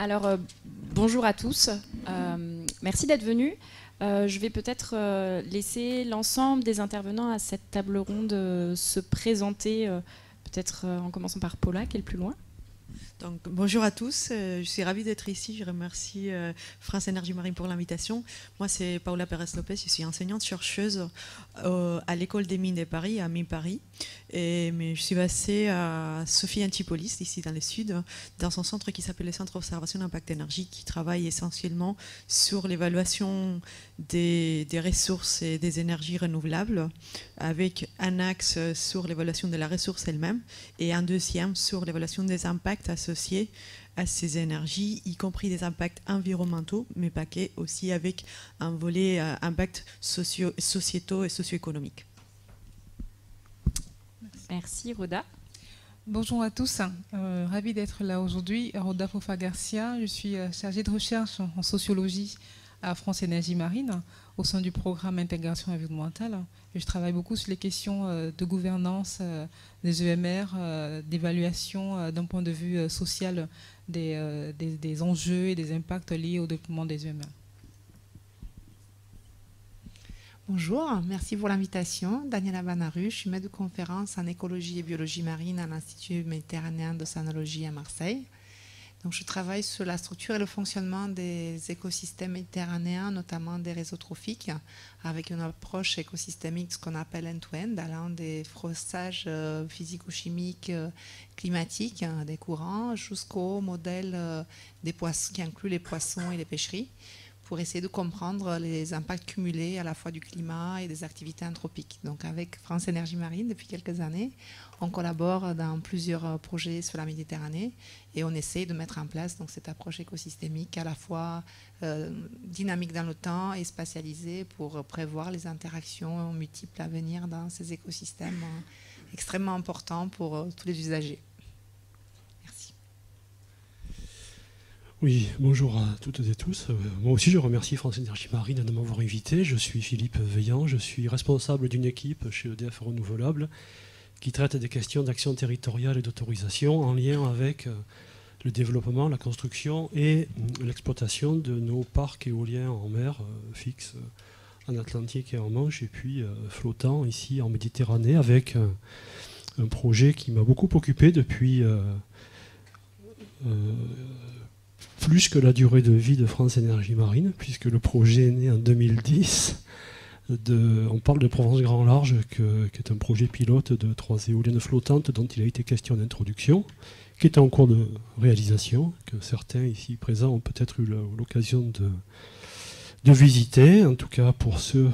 Alors, bonjour à tous. Merci d'être venus. Je vais peut-être laisser l'ensemble des intervenants à cette table ronde se présenter, peut-être en commençant par Paula, qui est le plus loin. Donc, bonjour à tous, je suis ravie d'être ici. Je remercie France Énergie Marine pour l'invitation. Moi, c'est Paula Pérez-Lopez, je suis enseignante-chercheuse à l'École des mines de Paris, à Mines-Paris. Mais je suis basée à Sophie Antipolis, ici dans le sud, dans un centre qui s'appelle le Centre d'observation d'impact énergie, qui travaille essentiellement sur l'évaluation des ressources et des énergies renouvelables, avec un axe sur l'évaluation de la ressource elle-même et un deuxième sur l'évaluation des impacts associés à ces énergies, y compris des impacts environnementaux, mais pas que, aussi avec un volet impacts sociétaux et socio-économiques. Merci, Roda. Bonjour à tous, ravie d'être là aujourd'hui. Roda Fofa Garcia, je suis chargée de recherche en sociologie à France Énergie Marine au sein du programme Intégration environnementale. Je travaille beaucoup sur les questions de gouvernance des EMR, d'évaluation d'un point de vue social des enjeux et des impacts liés au développement des EMR. Bonjour, merci pour l'invitation. Daniela Banaru, je suis maître de conférence en écologie et biologie marine à l'Institut méditerranéen d'océanologie à Marseille. Donc, je travaille sur la structure et le fonctionnement des écosystèmes méditerranéens, notamment des réseaux trophiques, avec une approche écosystémique, ce qu'on appelle end-to-end, allant des froissages physico-chimiques, climatiques, des courants, jusqu'au modèle des poissons, qui inclut les poissons et les pêcheries, pour essayer de comprendre les impacts cumulés à la fois du climat et des activités anthropiques. Donc avec France Énergie Marine, depuis quelques années, on collabore dans plusieurs projets sur la Méditerranée et on essaie de mettre en place donc, cette approche écosystémique à la fois dynamique dans le temps et spatialisée pour prévoir les interactions multiples à venir dans ces écosystèmes extrêmement importants pour tous les usagers. Oui, bonjour à toutes et tous. Moi aussi, je remercie France Énergie Marine de m'avoir invité. Je suis Philippe Veillant, je suis responsable d'une équipe chez EDF Renouvelables qui traite des questions d'action territoriale et d'autorisation en lien avec le développement, la construction et l'exploitation de nos parcs éoliens en mer fixes en Atlantique et en Manche et puis flottants ici en Méditerranée avec un projet qui m'a beaucoup occupé depuis plus que la durée de vie de France Énergie Marine, puisque le projet est né en 2010. On parle de Provence Grand Large, qui est un projet pilote de 3 éoliennes flottantes dont il a été question d'introduction, qui est en cours de réalisation, que certains ici présents ont peut-être eu l'occasion de visiter. En tout cas, pour ceux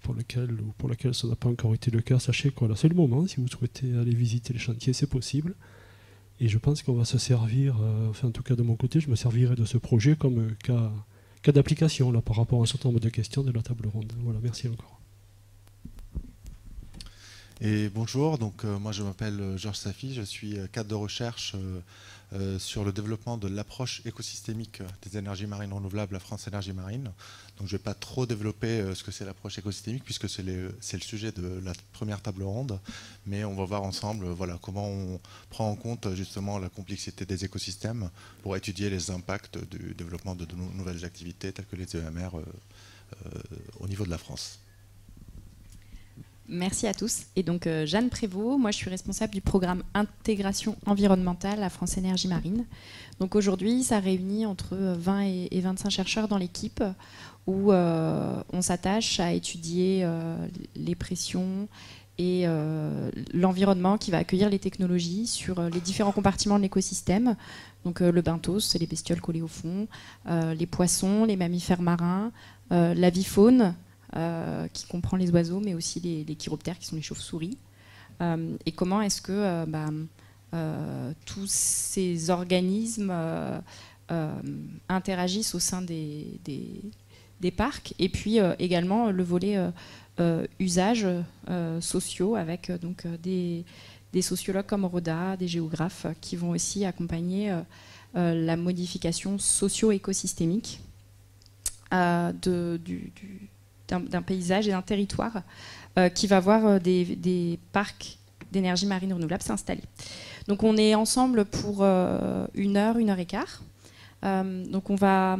pour lesquels ça n'a pas encore été le cas, sachez que voilà, c'est le moment. Si vous souhaitez aller visiter les chantiers, c'est possible. Et je pense qu'on va se servir, enfin en tout cas de mon côté, je me servirai de ce projet comme cas d'application là, par rapport à un certain nombre de questions de la table ronde. Voilà, merci encore. Et bonjour, donc moi je m'appelle Georges Safi, je suis cadre de recherche sur le développement de l'approche écosystémique des énergies marines renouvelables à France Énergie Marine. Donc je ne vais pas trop développer ce que c'est l'approche écosystémique puisque c'est le sujet de la première table ronde, mais on va voir ensemble voilà, comment on prend en compte justement la complexité des écosystèmes pour étudier les impacts du développement de nouvelles activités telles que les EMR au niveau de la France. Merci à tous. Et donc Jeanne Prévost, moi je suis responsable du programme Intégration environnementale à France Énergie Marine. Donc aujourd'hui, ça réunit entre 20 et 25 chercheurs dans l'équipe où on s'attache à étudier les pressions et l'environnement qui va accueillir les technologies sur les différents compartiments de l'écosystème. Donc le benthos, c'est les bestioles collées au fond, les poissons, les mammifères marins, l'avifaune, qui comprend les oiseaux, mais aussi les chiroptères, qui sont les chauves-souris. Et comment est-ce que tous ces organismes interagissent au sein des parcs, et puis également le volet usages sociaux, avec donc, des sociologues comme Roda, des géographes, qui vont aussi accompagner la modification socio-écosystémique d'un paysage et d'un territoire qui va voir des parcs d'énergie marine renouvelable s'installer. Donc on est ensemble pour 1 heure et quart, Donc on va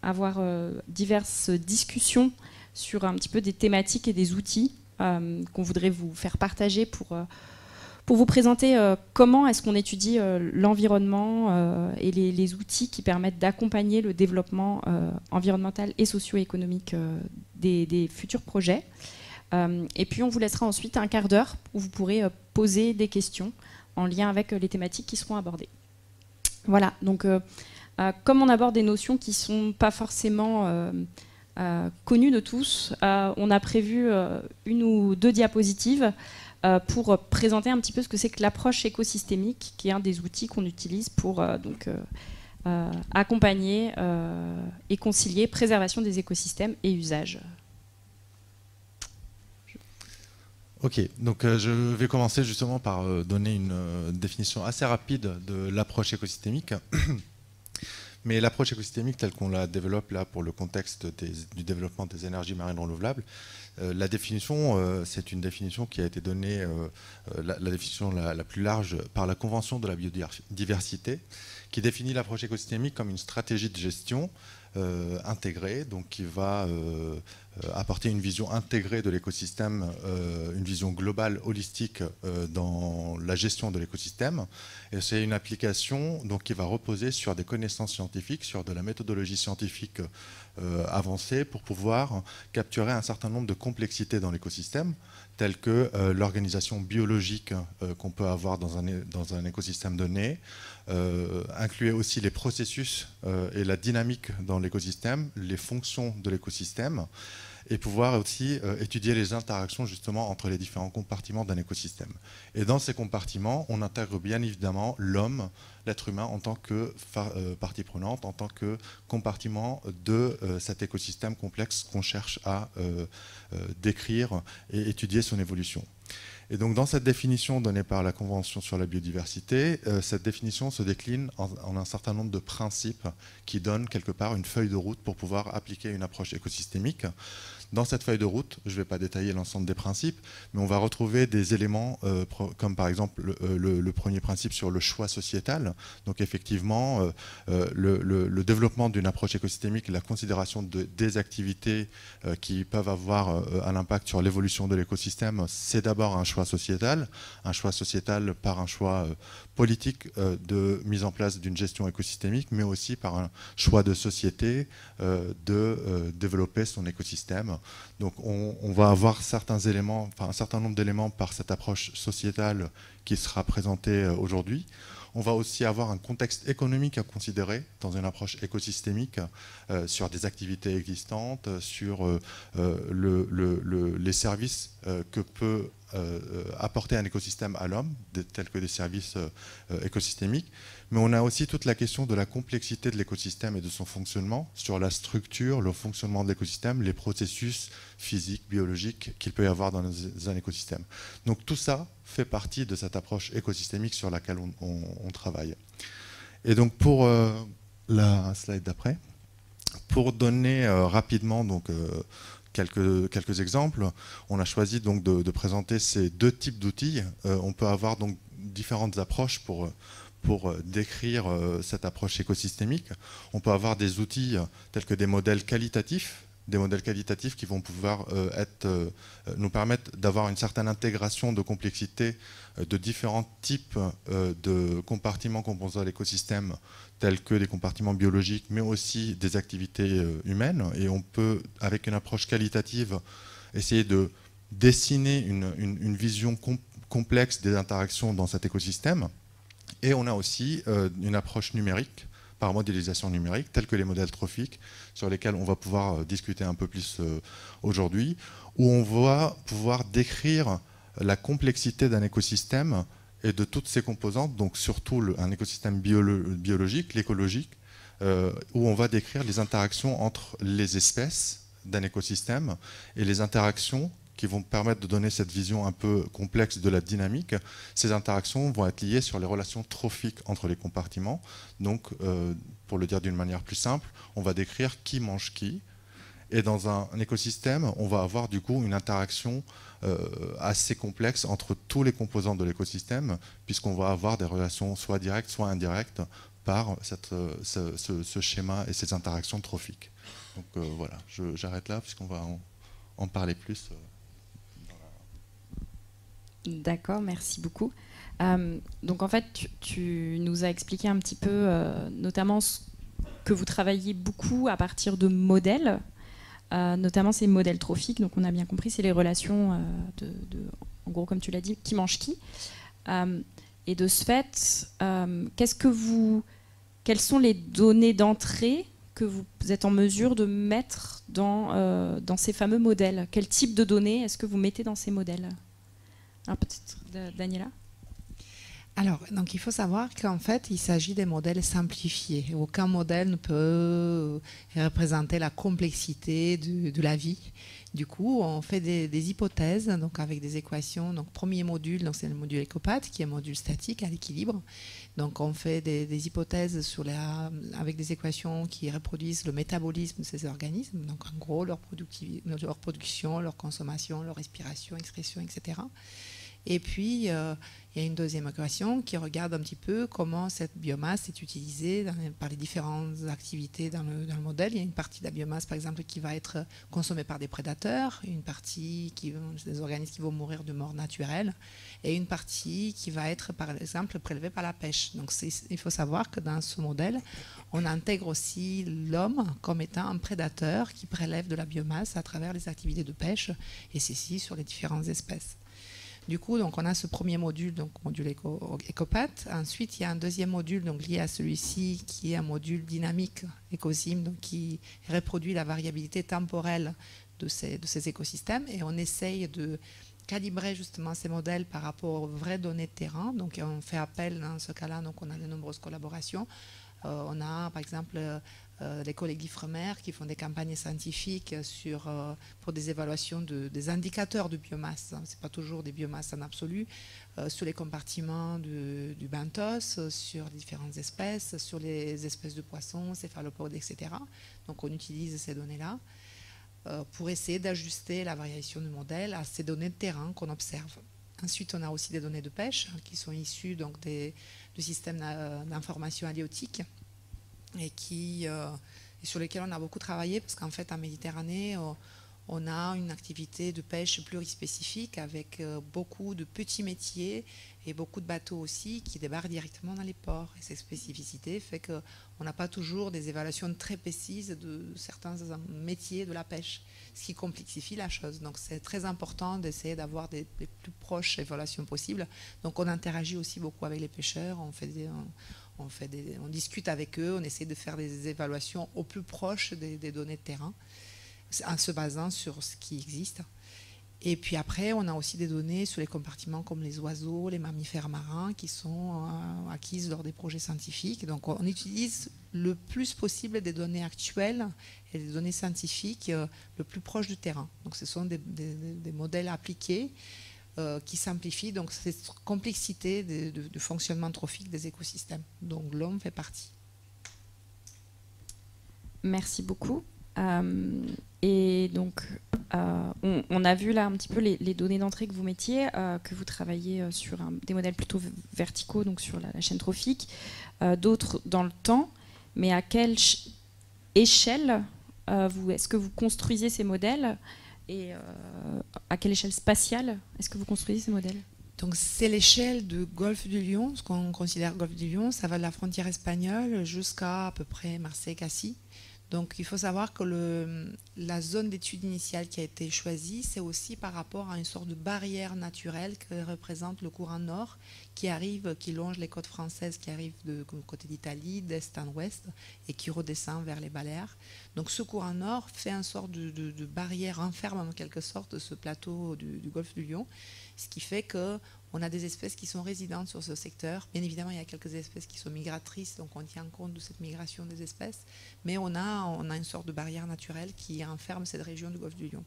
avoir diverses discussions sur un petit peu des thématiques et des outils qu'on voudrait vous faire partager pour vous présenter comment est-ce qu'on étudie l'environnement et les outils qui permettent d'accompagner le développement environnemental et socio-économique des futurs projets. Et puis on vous laissera ensuite un quart d'heure où vous pourrez poser des questions en lien avec les thématiques qui seront abordées. Voilà, donc comme on aborde des notions qui ne sont pas forcément connues de tous, on a prévu 1 ou 2 diapositives pour présenter un petit peu ce que c'est que l'approche écosystémique, qui est un des outils qu'on utilise pour accompagner et concilier préservation des écosystèmes et usage. Ok, donc je vais commencer justement par donner une définition assez rapide de l'approche écosystémique. Mais l'approche écosystémique telle qu'on la développe là pour le contexte du développement des énergies marines renouvelables, la définition, c'est une définition qui a été donnée, la définition la plus large par la Convention de la biodiversité, qui définit l'approche écosystémique comme une stratégie de gestion intégrée, donc qui va apporter une vision intégrée de l'écosystème, une vision globale, holistique dans la gestion de l'écosystème. Et c'est une application donc, qui va reposer sur des connaissances scientifiques, sur de la méthodologie scientifique avancée pour pouvoir capturer un certain nombre de complexités dans l'écosystème, telles que l'organisation biologique qu'on peut avoir dans un écosystème donné, inclure aussi les processus et la dynamique dans l'écosystème, les fonctions de l'écosystème, et pouvoir aussi étudier les interactions justement entre les différents compartiments d'un écosystème. Et dans ces compartiments, on intègre bien évidemment l'homme, l'être humain en tant que partie prenante, en tant que compartiment de cet écosystème complexe qu'on cherche à décrire et étudier son évolution. Et donc dans cette définition donnée par la Convention sur la biodiversité, cette définition se décline en un certain nombre de principes qui donnent quelque part une feuille de route pour pouvoir appliquer une approche écosystémique. Dans cette feuille de route, je ne vais pas détailler l'ensemble des principes, mais on va retrouver des éléments comme par exemple le premier principe sur le choix sociétal. Donc effectivement, le développement d'une approche écosystémique, la considération des activités qui peuvent avoir un impact sur l'évolution de l'écosystème, c'est d'abord un choix sociétal par un choix politique de mise en place d'une gestion écosystémique, mais aussi par un choix de société de développer son écosystème. Donc on va avoir certains éléments, enfin un certain nombre d'éléments par cette approche sociétale qui sera présentée aujourd'hui. On va aussi avoir un contexte économique à considérer dans une approche écosystémique sur des activités existantes, sur les services que peut apporter un écosystème à l'homme, tels que des services écosystémiques. Mais on a aussi toute la question de la complexité de l'écosystème et de son fonctionnement, sur la structure, le fonctionnement de l'écosystème, les processus physiques, biologiques qu'il peut y avoir dans un écosystème. Donc tout ça fait partie de cette approche écosystémique sur laquelle on travaille. Et donc pour la slide d'après, pour donner rapidement donc, quelques exemples, on a choisi donc de présenter ces 2 types d'outils. On peut avoir donc différentes approches pour décrire cette approche écosystémique. On peut avoir des outils tels que des modèles qualitatifs qui vont pouvoir nous permettre d'avoir une certaine intégration de complexité de différents types de compartiments composant l'écosystème, tels que des compartiments biologiques, mais aussi des activités humaines. Et on peut, avec une approche qualitative, essayer de dessiner une vision complexe des interactions dans cet écosystème. Et on a aussi une approche numérique, par modélisation numérique, tels que les modèles trophiques, sur lesquels on va pouvoir discuter un peu plus aujourd'hui, où on va pouvoir décrire la complexité d'un écosystème et de toutes ses composantes, donc surtout un écosystème biologique, l'écologique, où on va décrire les interactions entre les espèces d'un écosystème et les interactions qui vont permettre de donner cette vision un peu complexe de la dynamique. Ces interactions vont être liées sur les relations trophiques entre les compartiments. Donc, pour le dire d'une manière plus simple, on va décrire qui mange qui. Et dans un écosystème, on va avoir du coup une interaction assez complexe entre tous les composants de l'écosystème, puisqu'on va avoir des relations soit directes, soit indirectes, par ce schéma et ces interactions trophiques. Donc voilà, j'arrête là puisqu'on va en parler plus. D'accord, merci beaucoup. Donc en fait, tu nous as expliqué un petit peu, notamment que vous travaillez beaucoup à partir de modèles, notamment ces modèles trophiques. Donc on a bien compris, c'est les relations en gros, comme tu l'as dit, qui mange qui. Et de ce fait, quelles sont les données d'entrée que vous êtes en mesure de mettre dans ces fameux modèles? Quel type de données est-ce que vous mettez dans ces modèles? Alors peut-être Daniela. Alors, donc il faut savoir qu'en fait, il s'agit des modèles simplifiés. Aucun modèle ne peut représenter la complexité de la vie. Du coup, on fait des hypothèses, donc avec des équations. Donc, premier module, donc c'est le module ECOPAT, qui est un module statique à l'équilibre. Donc, on fait des hypothèses avec des équations qui reproduisent le métabolisme de ces organismes. Donc, en gros, leur production, leur consommation, leur respiration, excrétion, etc. Et puis, il y a une deuxième équation qui regarde un petit peu comment cette biomasse est utilisée par les différentes activités dans le modèle. Il y a une partie de la biomasse, par exemple, qui va être consommée par des prédateurs, une partie des organismes qui vont mourir de mort naturelle, et une partie qui va être, par exemple, prélevée par la pêche. Donc, il faut savoir que dans ce modèle, on intègre aussi l'homme comme étant un prédateur qui prélève de la biomasse à travers les activités de pêche, et ceci sur les différentes espèces. Du coup, donc, on a ce premier module, donc module ECOPAT. Ensuite, il y a un deuxième module donc, lié à celui-ci, qui est un module dynamique EcoSim, donc, qui reproduit la variabilité temporelle de ces écosystèmes. Et on essaye de calibrer justement ces modèles par rapport aux vraies données de terrain. Donc, on fait appel dans ce cas-là, donc on a de nombreuses collaborations. On a, par exemple, les collègues d'Ifremer qui font des campagnes scientifiques pour des évaluations des indicateurs de biomasse. Ce n'est pas toujours des biomasses en absolu, sur les compartiments du benthos, sur différentes espèces, sur les espèces de poissons, céphalopodes, etc. Donc on utilise ces données-là pour essayer d'ajuster la variation du modèle à ces données de terrain qu'on observe. Ensuite, on a aussi des données de pêche qui sont issues donc, du système d'information halieutique et sur lesquels on a beaucoup travaillé parce qu'en fait, en Méditerranée, on a une activité de pêche plurispécifique avec beaucoup de petits métiers et beaucoup de bateaux aussi qui débarquent directement dans les ports. Et cette spécificité fait qu'on n'a pas toujours des évaluations très précises de certains métiers de la pêche, ce qui complexifie la chose. Donc c'est très important d'essayer d'avoir des plus proches évaluations possibles. Donc on interagit aussi beaucoup avec les pêcheurs, on discute avec eux, on essaie de faire des évaluations au plus proche des données de terrain en se basant sur ce qui existe. Et puis après, on a aussi des données sur les compartiments comme les oiseaux, les mammifères marins qui sont acquises lors des projets scientifiques. Donc on utilise le plus possible des données actuelles et des données scientifiques le plus proche du terrain. Donc ce sont des modèles appliqués qui simplifient donc cette complexité de fonctionnement trophique des écosystèmes. Donc l'homme fait partie. Merci beaucoup. Et donc, on a vu là un petit peu les données d'entrée que vous mettiez, que vous travaillez sur des modèles plutôt verticaux, donc sur la chaîne trophique, d'autres dans le temps. Mais à quelle échelle est-ce que vous construisez ces modèles et à quelle échelle spatiale est-ce que vous construisez ces modèles? Donc c'est l'échelle du golfe du Lion, ce qu'on considère golfe du Lion, ça va de la frontière espagnole jusqu'à peu près Marseille-Cassis. Donc il faut savoir que la zone d'étude initiale qui a été choisie, c'est aussi par rapport à une sorte de barrière naturelle que représente le courant nord qui longe les côtes françaises, qui arrive du côté d'Italie, d'est en ouest, et qui redescend vers les Baléares. Donc ce courant nord fait une sorte de barrière, enferme en quelque sorte ce plateau du golfe du Lion, ce qui fait qu'on a des espèces qui sont résidentes sur ce secteur. Bien évidemment, il y a quelques espèces qui sont migratrices, donc on tient compte de cette migration des espèces, mais on a une sorte de barrière naturelle qui enferme cette région du golfe du Lion.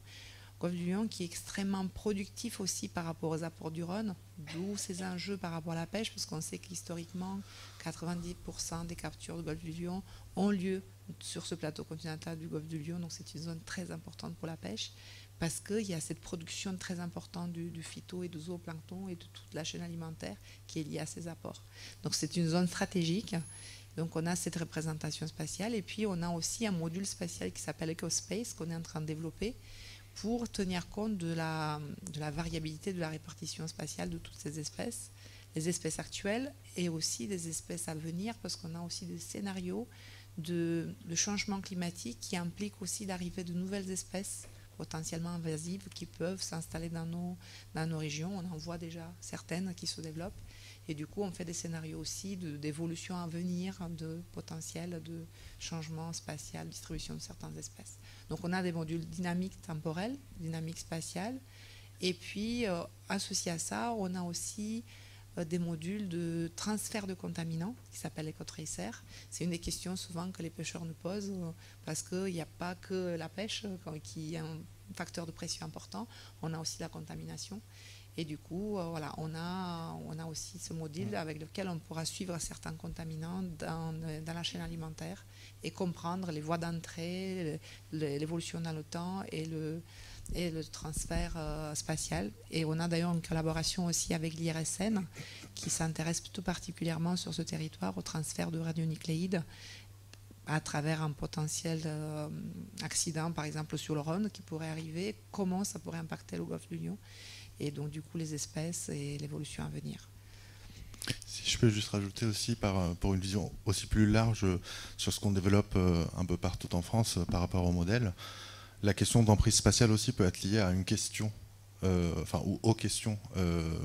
Golfe du Lion qui est extrêmement productif aussi par rapport aux apports du Rhône, d'où ces enjeux par rapport à la pêche, parce qu'on sait qu'historiquement, 90% des captures du golfe du Lion ont lieu sur ce plateau continental du golfe du Lion, donc c'est une zone très importante pour la pêche, parce qu'il y a cette production très importante du phyto et du zooplancton et de toute la chaîne alimentaire qui est liée à ces apports. Donc c'est une zone stratégique Donc on a cette représentation spatiale et puis on a aussi un module spatial qui s'appelle EcoSpace qu'on est en train de développer pour tenir compte de la variabilité de la répartition spatiale de toutes ces espèces, les espèces actuelles et aussi des espèces à venir, parce qu'on a aussi des scénarios de changement climatique qui impliquent aussi l'arrivée de nouvelles espèces potentiellement invasives qui peuvent s'installer dans nos régions. On en voit déjà certaines qui se développent. Et du coup, on fait des scénarios aussi d'évolution à venir, de potentiel de changement spatial, distribution de certaines espèces. Donc on a des modules dynamiques temporelles, dynamiques spatiales. Et puis, associé à ça, on a aussi des modules de transfert de contaminants qui s'appellent EcoTracer. C'est une des questions souvent que les pêcheurs nous posent parce qu'il n'y a pas que la pêche qui est un facteur de pression important, on a aussi la contamination. Et du coup, voilà, on a aussi ce module avec lequel on pourra suivre certains contaminants dans la chaîne alimentaire et comprendre les voies d'entrée, l'évolution dans le temps et le transfert spatial. Et on a d'ailleurs une collaboration aussi avec l'IRSN qui s'intéresse tout particulièrement sur ce territoire au transfert de radionucléides à travers un potentiel accident, par exemple sur le Rhône, qui pourrait arriver, comment ça pourrait impacter le golfe du Lion, et donc du coup les espèces et l'évolution à venir. Si je peux juste rajouter aussi pour une vision aussi plus large sur ce qu'on développe un peu partout en France par rapport au modèle, la question d'emprise spatiale aussi peut être liée à une question, ou aux questions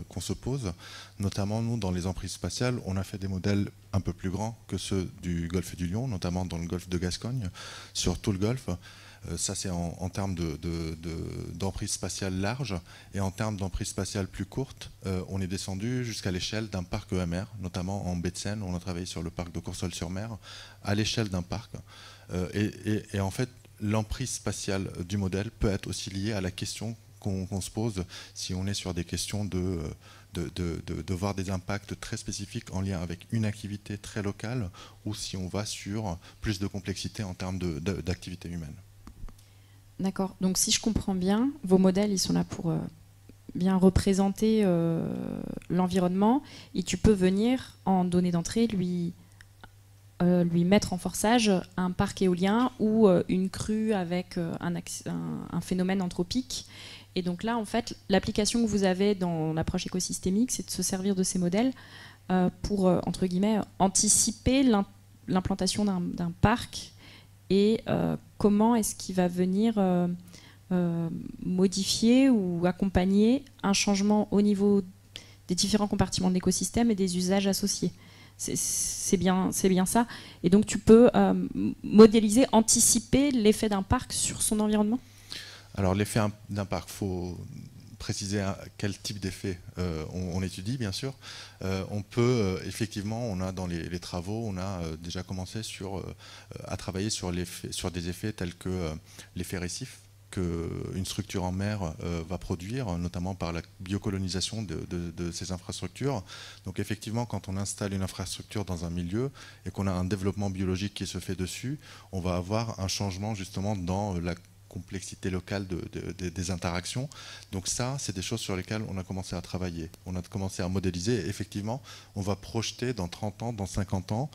qu'on se pose. Notamment, nous, dans les emprises spatiales, on a fait des modèles un peu plus grands que ceux du golfe du Lion, notamment dans le golfe de Gascogne, sur tout le golfe. Ça, c'est en termes d'emprise spatiale large. Et en termes d'emprise spatiale plus courte, on est descendu jusqu'à l'échelle d'un parc EMR, notamment en baie de Seine. On a travaillé sur le parc de Coursol-sur-Mer, à l'échelle d'un parc. Et en fait, l'emprise spatiale du modèle peut être aussi liée à la question qu'on se pose si on est sur des questions de voir des impacts très spécifiques en lien avec une activité très locale ou si on va sur plus de complexité en termes d'activité humaine. D'accord. Donc si je comprends bien, vos modèles, ils sont là pour bien représenter l'environnement et tu peux venir en données d'entrée lui mettre en forçage un parc éolien ou une crue avec un phénomène anthropique. Et donc là, en fait, l'application que vous avez dans l'approche écosystémique, c'est de se servir de ces modèles pour, entre guillemets, anticiper l'implantation d'un parc et comment est-ce qu'il va venir modifier ou accompagner un changement au niveau des différents compartiments de l'écosystème et des usages associés. C'est bien ça. Et donc tu peux modéliser, anticiper l'effet d'un parc sur son environnement ? Alors l'effet d'un parc, il faut préciser quel type d'effet on étudie, bien sûr. On peut, effectivement, on a dans les travaux, on a déjà commencé à travailler sur des effets tels que l'effet récif qu'une structure en mer va produire, notamment par la biocolonisation de ces infrastructures. Donc effectivement, quand on installe une infrastructure dans un milieu et qu'on a un développement biologique qui se fait dessus, on va avoir un changement justement dans la complexité locale des interactions. Donc ça, c'est des choses sur lesquelles on a commencé à travailler. On a commencé à modéliser. Et effectivement, on va projeter dans 30 ans, dans 50 ans,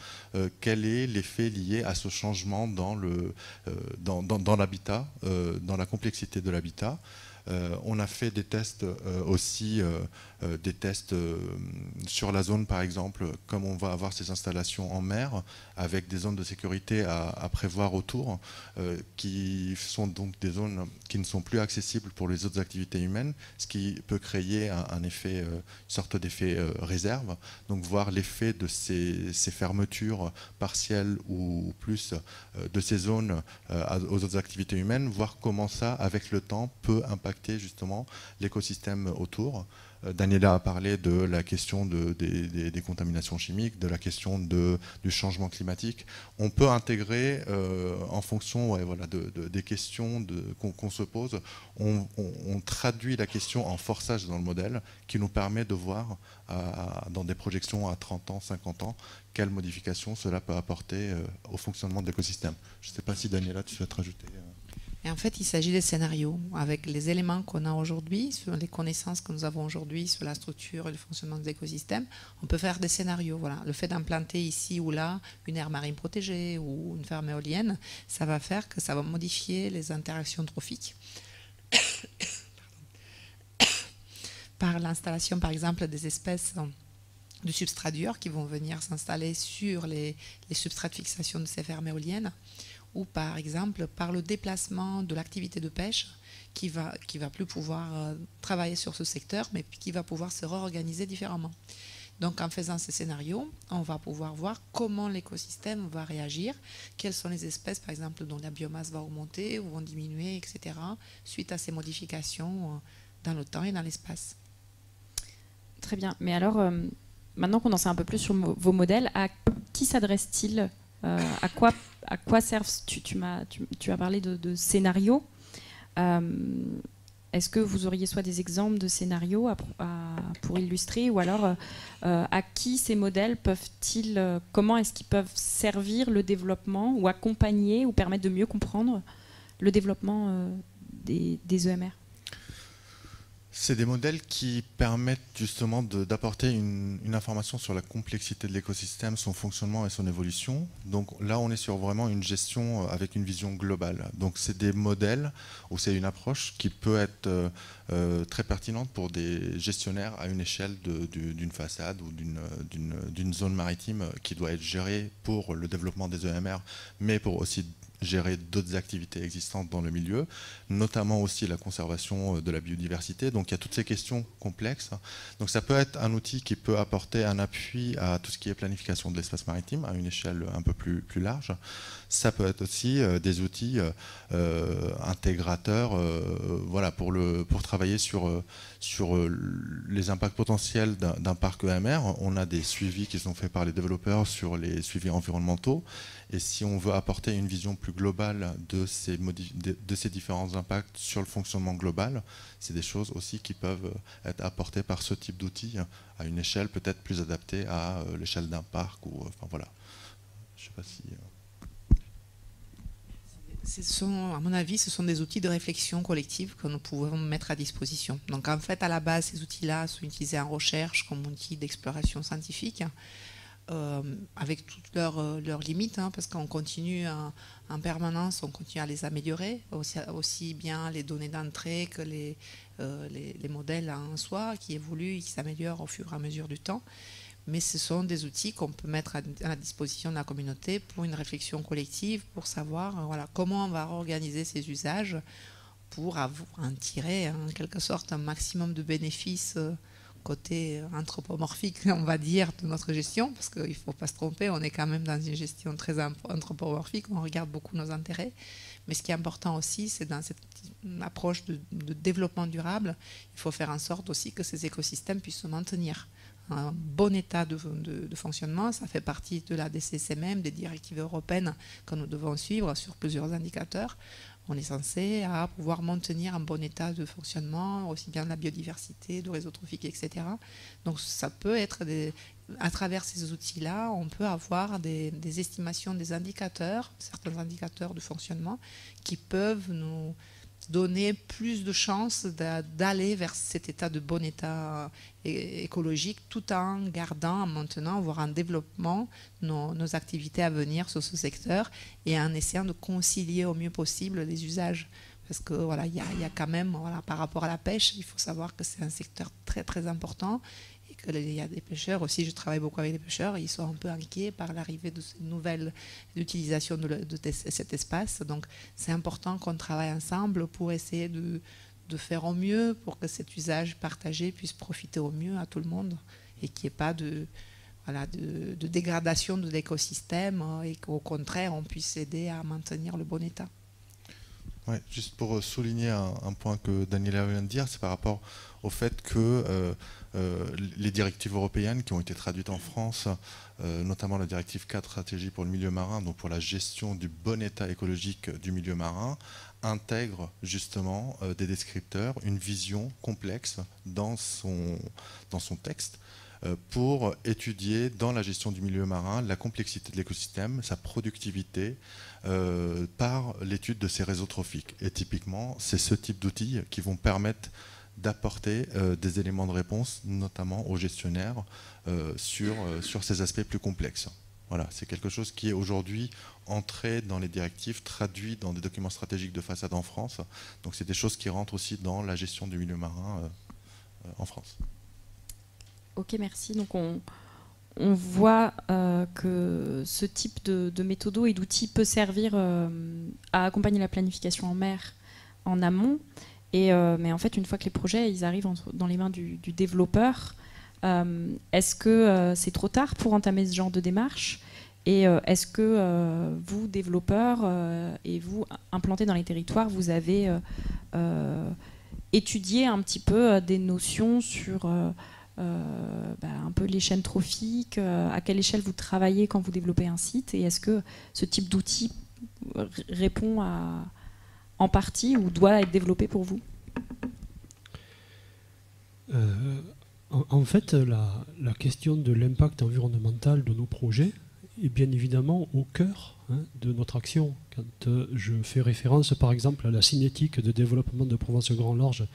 quel est l'effet lié à ce changement dans l'habitat, dans la complexité de l'habitat. On a fait des tests aussi, des tests sur la zone par exemple, comme on va avoir ces installations en mer, avec des zones de sécurité à prévoir autour, qui sont donc des zones qui ne sont plus accessibles pour les autres activités humaines, ce qui peut créer un effet, une sorte d'effet réserve. Donc voir l'effet de ces fermetures partielles ou plus de ces zones aux autres activités humaines, voir comment ça, avec le temps, peut impacter justement l'écosystème autour. Daniela a parlé de la question des contaminations chimiques, de la question du changement climatique. On peut intégrer en fonction des questions qu'on se pose, on traduit la question en forçage dans le modèle qui nous permet de voir dans des projections à 30 ans, 50 ans, quelles modifications cela peut apporter au fonctionnement de l'écosystème. Je ne sais pas si Daniela, tu souhaites rajouter. Et en fait, il s'agit des scénarios. Avec les éléments qu'on a aujourd'hui, sur les connaissances que nous avons aujourd'hui sur la structure et le fonctionnement des écosystèmes, on peut faire des scénarios. Voilà. Le fait d'implanter ici ou là une aire marine protégée ou une ferme éolienne, ça va faire que ça va modifier les interactions trophiques par l'installation, par exemple, des espèces de substrats durs qui vont venir s'installer sur les substrats de fixation de ces fermes éoliennes, ou par exemple par le déplacement de l'activité de pêche qui va plus pouvoir travailler sur ce secteur, mais qui va pouvoir se réorganiser différemment. Donc en faisant ces scénarios, on va pouvoir voir comment l'écosystème va réagir, quelles sont les espèces par exemple dont la biomasse va augmenter ou vont diminuer, etc., suite à ces modifications dans le temps et dans l'espace. Très bien, mais alors maintenant qu'on en sait un peu plus sur vos modèles, à qui s'adressent-ils, à quoi servent, tu as parlé de scénarios. Est-ce que vous auriez soit des exemples de scénarios pour illustrer, ou alors à qui ces modèles peuvent-ils, comment est-ce qu'ils peuvent servir le développement ou accompagner ou permettre de mieux comprendre le développement des EMR? C'est des modèles qui permettent justement d'apporter une information sur la complexité de l'écosystème, son fonctionnement et son évolution. Donc là, on est sur vraiment une gestion avec une vision globale. Donc c'est des modèles ou c'est une approche qui peut être très pertinente pour des gestionnaires à une échelle d'une façade ou d'une zone maritime qui doit être gérée pour le développement des EMR, mais pour aussi gérer d'autres activités existantes dans le milieu, notamment aussi la conservation de la biodiversité. Donc il y a toutes ces questions complexes. Donc ça peut être un outil qui peut apporter un appui à tout ce qui est planification de l'espace maritime à une échelle un peu plus large. Ça peut être aussi des outils intégrateurs voilà, pour travailler sur les impacts potentiels d'un parc EMR. On a des suivis qui sont faits par les développeurs sur les suivis environnementaux. Et si on veut apporter une vision plus globale de ces différents impacts sur le fonctionnement global, c'est des choses aussi qui peuvent être apportées par ce type d'outils à une échelle peut-être plus adaptée à l'échelle d'un parc. Enfin, voilà. Je sais pas si... À mon avis, ce sont des outils de réflexion collective que nous pouvons mettre à disposition. Donc en fait, à la base, ces outils-là sont utilisés en recherche comme outil d'exploration scientifique, avec toutes leurs limites, parce qu'on continue en permanence, on continue à les améliorer, aussi bien les données d'entrée que les modèles en soi qui évoluent et qui s'améliorent au fur et à mesure du temps. Mais ce sont des outils qu'on peut mettre à la disposition de la communauté pour une réflexion collective, pour savoir comment on va organiser ces usages pour en tirer en quelque sorte un maximum de bénéfices côté anthropomorphique, on va dire, de notre gestion, parce qu'il ne faut pas se tromper, on est quand même dans une gestion très anthropomorphique, on regarde beaucoup nos intérêts. Mais ce qui est important aussi, c'est dans cette approche de développement durable, il faut faire en sorte aussi que ces écosystèmes puissent se maintenir un bon état de fonctionnement. Ça fait partie de la DCSMM, des directives européennes que nous devons suivre sur plusieurs indicateurs. On est censé pouvoir maintenir un bon état de fonctionnement, aussi bien de la biodiversité, du réseau trophique, etc. Donc ça peut être, à travers ces outils-là, on peut avoir des estimations des indicateurs, certains indicateurs de fonctionnement, qui peuvent nous donner plus de chances d'aller vers cet état de bon état écologique, tout en gardant, en maintenant, voire en développant nos activités à venir sur ce secteur et en essayant de concilier au mieux possible les usages. Parce que voilà, il y a quand même, par rapport à la pêche, il faut savoir que c'est un secteur très très important. Il y a des pêcheurs aussi, je travaille beaucoup avec des pêcheurs, ils sont un peu inquiets par l'arrivée de ces nouvelles utilisations de cet espace. Donc c'est important qu'on travaille ensemble pour essayer de faire au mieux pour que cet usage partagé puisse profiter au mieux à tout le monde et qu'il n'y ait pas de dégradation de l'écosystème et qu'au contraire on puisse aider à maintenir le bon état. Ouais, juste pour souligner un point que Daniela vient de dire, c'est par rapport au fait que les directives européennes qui ont été traduites en France, notamment la directive 4 stratégie pour le milieu marin, donc pour la gestion du bon état écologique du milieu marin, intègrent justement des descripteurs, une vision complexe dans son texte, pour étudier dans la gestion du milieu marin la complexité de l'écosystème, sa productivité, par l'étude de ses réseaux trophiques. Et typiquement, c'est ce type d'outils qui vont permettre d'apporter des éléments de réponse, notamment aux gestionnaires, sur ces aspects plus complexes. Voilà, c'est quelque chose qui est aujourd'hui entré dans les directives, traduit dans des documents stratégiques de façade en France. Donc c'est des choses qui rentrent aussi dans la gestion du milieu marin en France. Ok, merci. Donc on voit que ce type de méthodo et d'outils peut servir à accompagner la planification en mer en amont. Mais en fait, une fois que les projets ils arrivent dans les mains du développeur, est-ce que c'est trop tard pour entamer ce genre de démarche? Et est-ce que vous, développeurs, et vous, implantés dans les territoires, vous avez étudié un petit peu des notions sur un peu les chaînes trophiques, à quelle échelle vous travaillez quand vous développez un site, et est-ce que ce type d'outil répond en partie ou doit être développé pour vous? En fait, la question de l'impact environnemental de nos projets est bien évidemment au cœur de notre action. Quand je fais référence par exemple à la cinétique de développement de Provence Grand Large,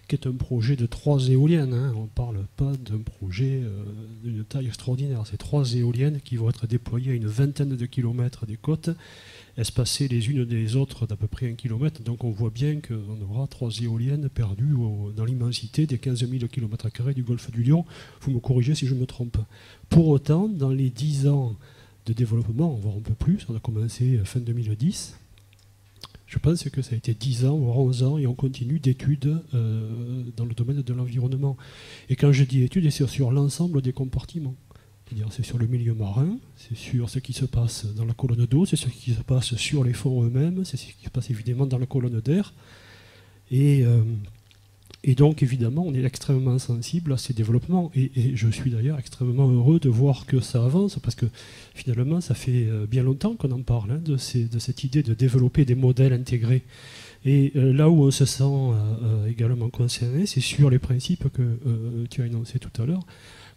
qui est un projet de 3 éoliennes. On ne parle pas d'un projet d'une taille extraordinaire. C'est 3 éoliennes qui vont être déployées à une vingtaine de kilomètres des côtes, espacées les unes des autres d'à peu près 1 kilomètre. Donc on voit bien qu'on aura 3 éoliennes perdues dans l'immensité des 15 000 km² du golfe du Lion. Vous me corrigez si je me trompe. Pour autant, dans les 10 ans de développement, voire un peu plus, on a commencé fin 2010, je pense que ça a été 10 ans, voire 11 ans, et on continue d'études dans le domaine de l'environnement. Et quand je dis études, c'est sur l'ensemble des compartiments. C'est-à-dire c'est sur le milieu marin, c'est sur ce qui se passe dans la colonne d'eau, c'est ce qui se passe sur les fonds eux-mêmes, c'est ce qui se passe évidemment dans la colonne d'air. Et donc évidemment, on est extrêmement sensible à ces développements. Et je suis d'ailleurs extrêmement heureux de voir que ça avance, parce que finalement, ça fait bien longtemps qu'on en parle, de cette idée de développer des modèles intégrés. Et là où on se sent également concerné, c'est sur les principes que tu as énoncés tout à l'heure.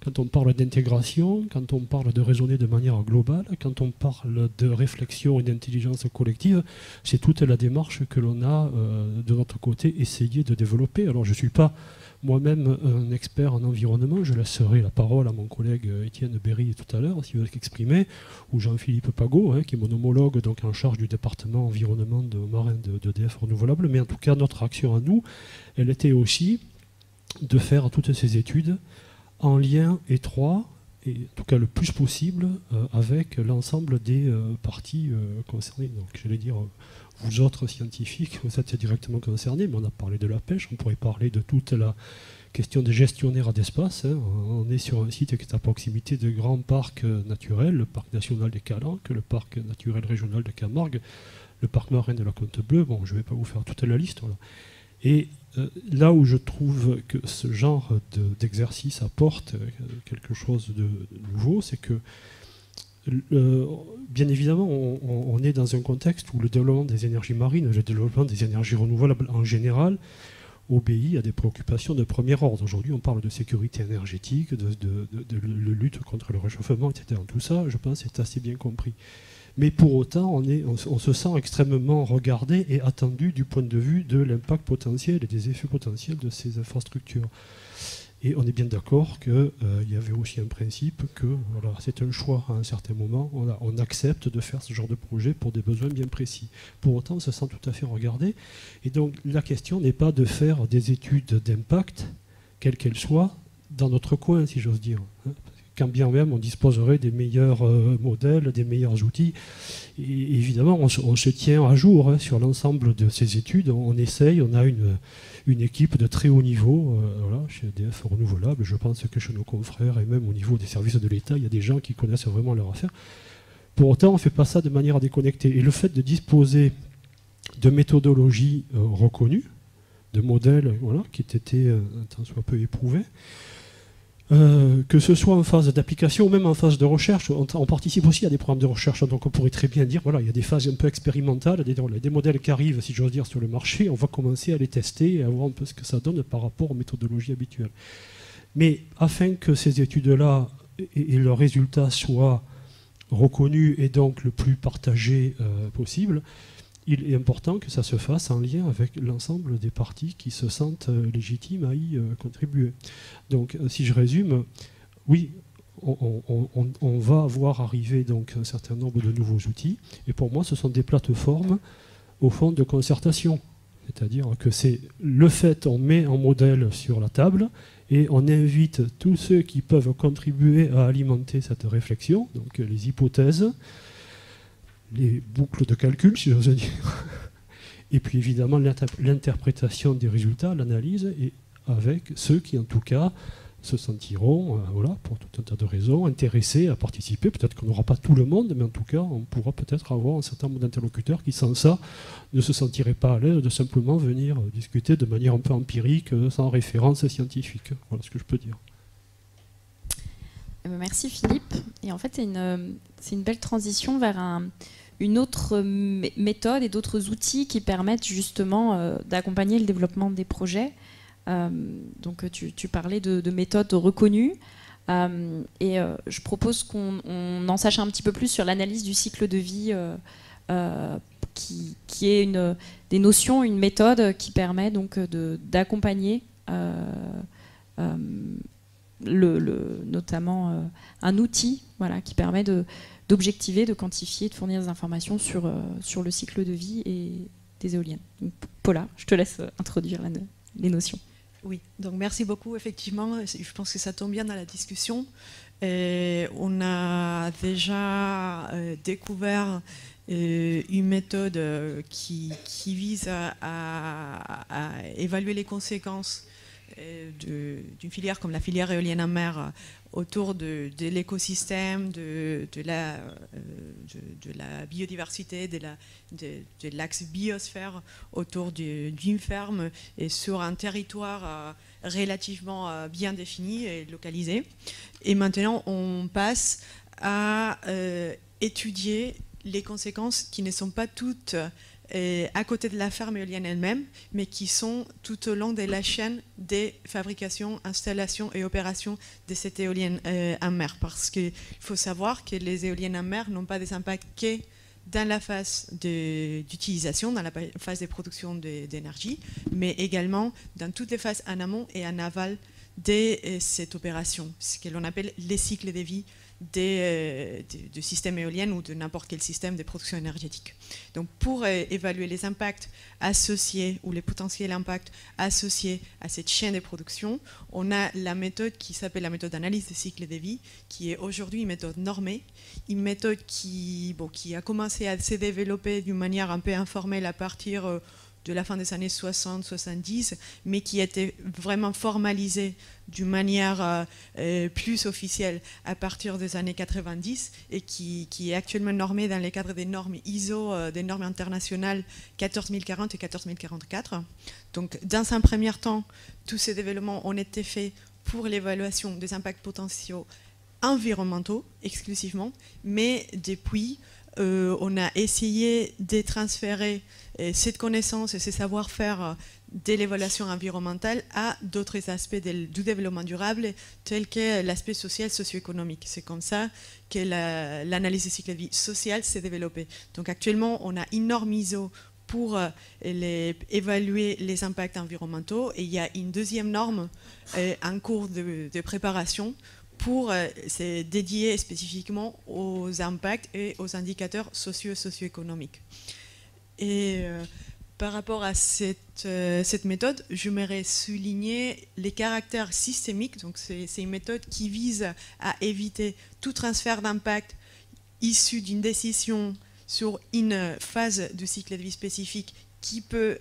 Quand on parle d'intégration, quand on parle de raisonner de manière globale, quand on parle de réflexion et d'intelligence collective, c'est toute la démarche que l'on a de notre côté essayé de développer. Alors je ne suis pas moi-même un expert en environnement, je laisserai la parole à mon collègue Étienne Berry tout à l'heure, s'il veut s'exprimer, ou Jean-Philippe Pagot, qui est mon homologue donc en charge du département environnement de marin d'EDF Renouvelable. Mais en tout cas, notre action à nous, elle était aussi de faire toutes ces études en lien étroit, et en tout cas le plus possible, avec l'ensemble des parties concernées. Donc j'allais dire, vous autres scientifiques, vous êtes directement concernés, mais on a parlé de la pêche, on pourrait parler de toute la question des gestionnaires d'espace. On est sur un site qui est à proximité de grands parcs naturels, le parc national des Calanques, le parc naturel régional de Camargue, le parc marin de la Côte Bleue. Bon, je ne vais pas vous faire toute la liste. Voilà. Et là où je trouve que ce genre d'exercice apporte quelque chose de nouveau, c'est que, bien évidemment, on est dans un contexte où le développement des énergies marines, le développement des énergies renouvelables en général, obéit à des préoccupations de premier ordre. Aujourd'hui, on parle de sécurité énergétique, de lutte contre le réchauffement, etc. Tout ça, je pense, est assez bien compris. Mais pour autant, on se sent extrêmement regardé et attendu du point de vue de l'impact potentiel et des effets potentiels de ces infrastructures. Et on est bien d'accord qu'il y avait aussi un principe que voilà, c'est un choix à un certain moment, on accepte de faire ce genre de projet pour des besoins bien précis. Pour autant, on se sent tout à fait regardé. Et donc la question n'est pas de faire des études d'impact, quelles qu'elles soient, dans notre coin, si j'ose dire. Quand bien même on disposerait des meilleurs modèles, des meilleurs outils. Et évidemment, on se tient à jour sur l'ensemble de ces études. On essaye, on a une équipe de très haut niveau voilà, chez EDF Renouvelable. Je pense que chez nos confrères et même au niveau des services de l'État, il y a des gens qui connaissent vraiment leur affaire. Pour autant, on ne fait pas ça de manière à déconnecter. Et le fait de disposer de méthodologies reconnues, de modèles voilà, qui aient été un tant soit peu éprouvés, que ce soit en phase d'application ou même en phase de recherche, on participe aussi à des programmes de recherche, donc on pourrait très bien dire, voilà, il y a des phases un peu expérimentales, des modèles qui arrivent, si j'ose dire, sur le marché, on va commencer à les tester et à voir un peu ce que ça donne par rapport aux méthodologies habituelles. Mais afin que ces études-là et leurs résultats soient reconnus et donc le plus partagés possible, il est important que ça se fasse en lien avec l'ensemble des parties qui se sentent légitimes à y contribuer. Donc, si je résume, oui, on va voir arriver donc un certain nombre de nouveaux outils, et pour moi, ce sont des plateformes, au fond, de concertation. C'est-à-dire que c'est le fait, on met un modèle sur la table, et on invite tous ceux qui peuvent contribuer à alimenter cette réflexion, donc les hypothèses, les boucles de calcul, si j'ose dire, et puis évidemment l'interprétation des résultats, l'analyse, et avec ceux qui en tout cas se sentiront, voilà, pour tout un tas de raisons, intéressés à participer. Peut-être qu'on n'aura pas tout le monde, mais en tout cas, on pourra peut-être avoir un certain nombre d'interlocuteurs qui, sans ça, ne se sentiraient pas à l'aise de simplement venir discuter de manière un peu empirique, sans référence scientifique. Voilà ce que je peux dire. Merci Philippe. Et en fait, c'est une belle transition vers une autre méthode et d'autres outils qui permettent justement d'accompagner le développement des projets. Donc tu parlais de méthodes reconnues et je propose qu'on en sache un petit peu plus sur l'analyse du cycle de vie qui est des notions, une méthode qui permet donc d'accompagner notamment un outil, voilà, qui permet d'objectiver, de quantifier, de fournir des informations sur le cycle de vie et des éoliennes. Donc, Paula, je te laisse introduire les notions. Oui, donc merci beaucoup. Effectivement, je pense que ça tombe bien dans la discussion. Et on a déjà découvert une méthode qui vise à évaluer les conséquences d'une filière comme la filière éolienne en mer autour de l'écosystème, de la biodiversité, de l'axe biosphère autour d'une ferme et sur un territoire relativement bien défini et localisé. Et maintenant, on passe à étudier les conséquences qui ne sont pas toutes à côté de la ferme éolienne elle-même, mais qui sont tout au long de la chaîne des fabrications, installations et opérations de cette éolienne en mer. Parce qu'il faut savoir que les éoliennes en mer n'ont pas des impacts que dans la phase d'utilisation, dans la phase de production d'énergie, mais également dans toutes les phases en amont et en aval de cette opération, ce que l'on appelle les cycles de vie du système éolien ou de n'importe quel système de production énergétique. Donc pour évaluer les impacts associés ou les potentiels impacts associés à cette chaîne de production, on a la méthode qui s'appelle la méthode d'analyse des cycles de vie, qui est aujourd'hui une méthode normée, une méthode qui a commencé à se développer d'une manière un peu informelle à partir de la fin des années 60-70, mais qui a été vraiment formalisée d'une manière plus officielle à partir des années 90 et qui est actuellement normée dans les cadres des normes ISO, des normes internationales 14040 et 14044. Donc, dans un premier temps, tous ces développements ont été faits pour l'évaluation des impacts potentiels environnementaux exclusivement, mais depuis, on a essayé de transférer cette connaissance et ce savoir-faire de l'évaluation environnementale à d'autres aspects du développement durable, tels que l'aspect social, socio-économique. C'est comme ça que l'analyse des cycles de vie sociale s'est développée. Donc actuellement, on a une norme ISO pour évaluer les impacts environnementaux et il y a une deuxième norme en cours de préparation pour c'est dédié spécifiquement aux impacts et aux indicateurs socio-économiques. Et par rapport à cette méthode, j'aimerais souligner les caractères systémiques. Donc c'est une méthode qui vise à éviter tout transfert d'impact issu d'une décision sur une phase du cycle de vie spécifique qui peut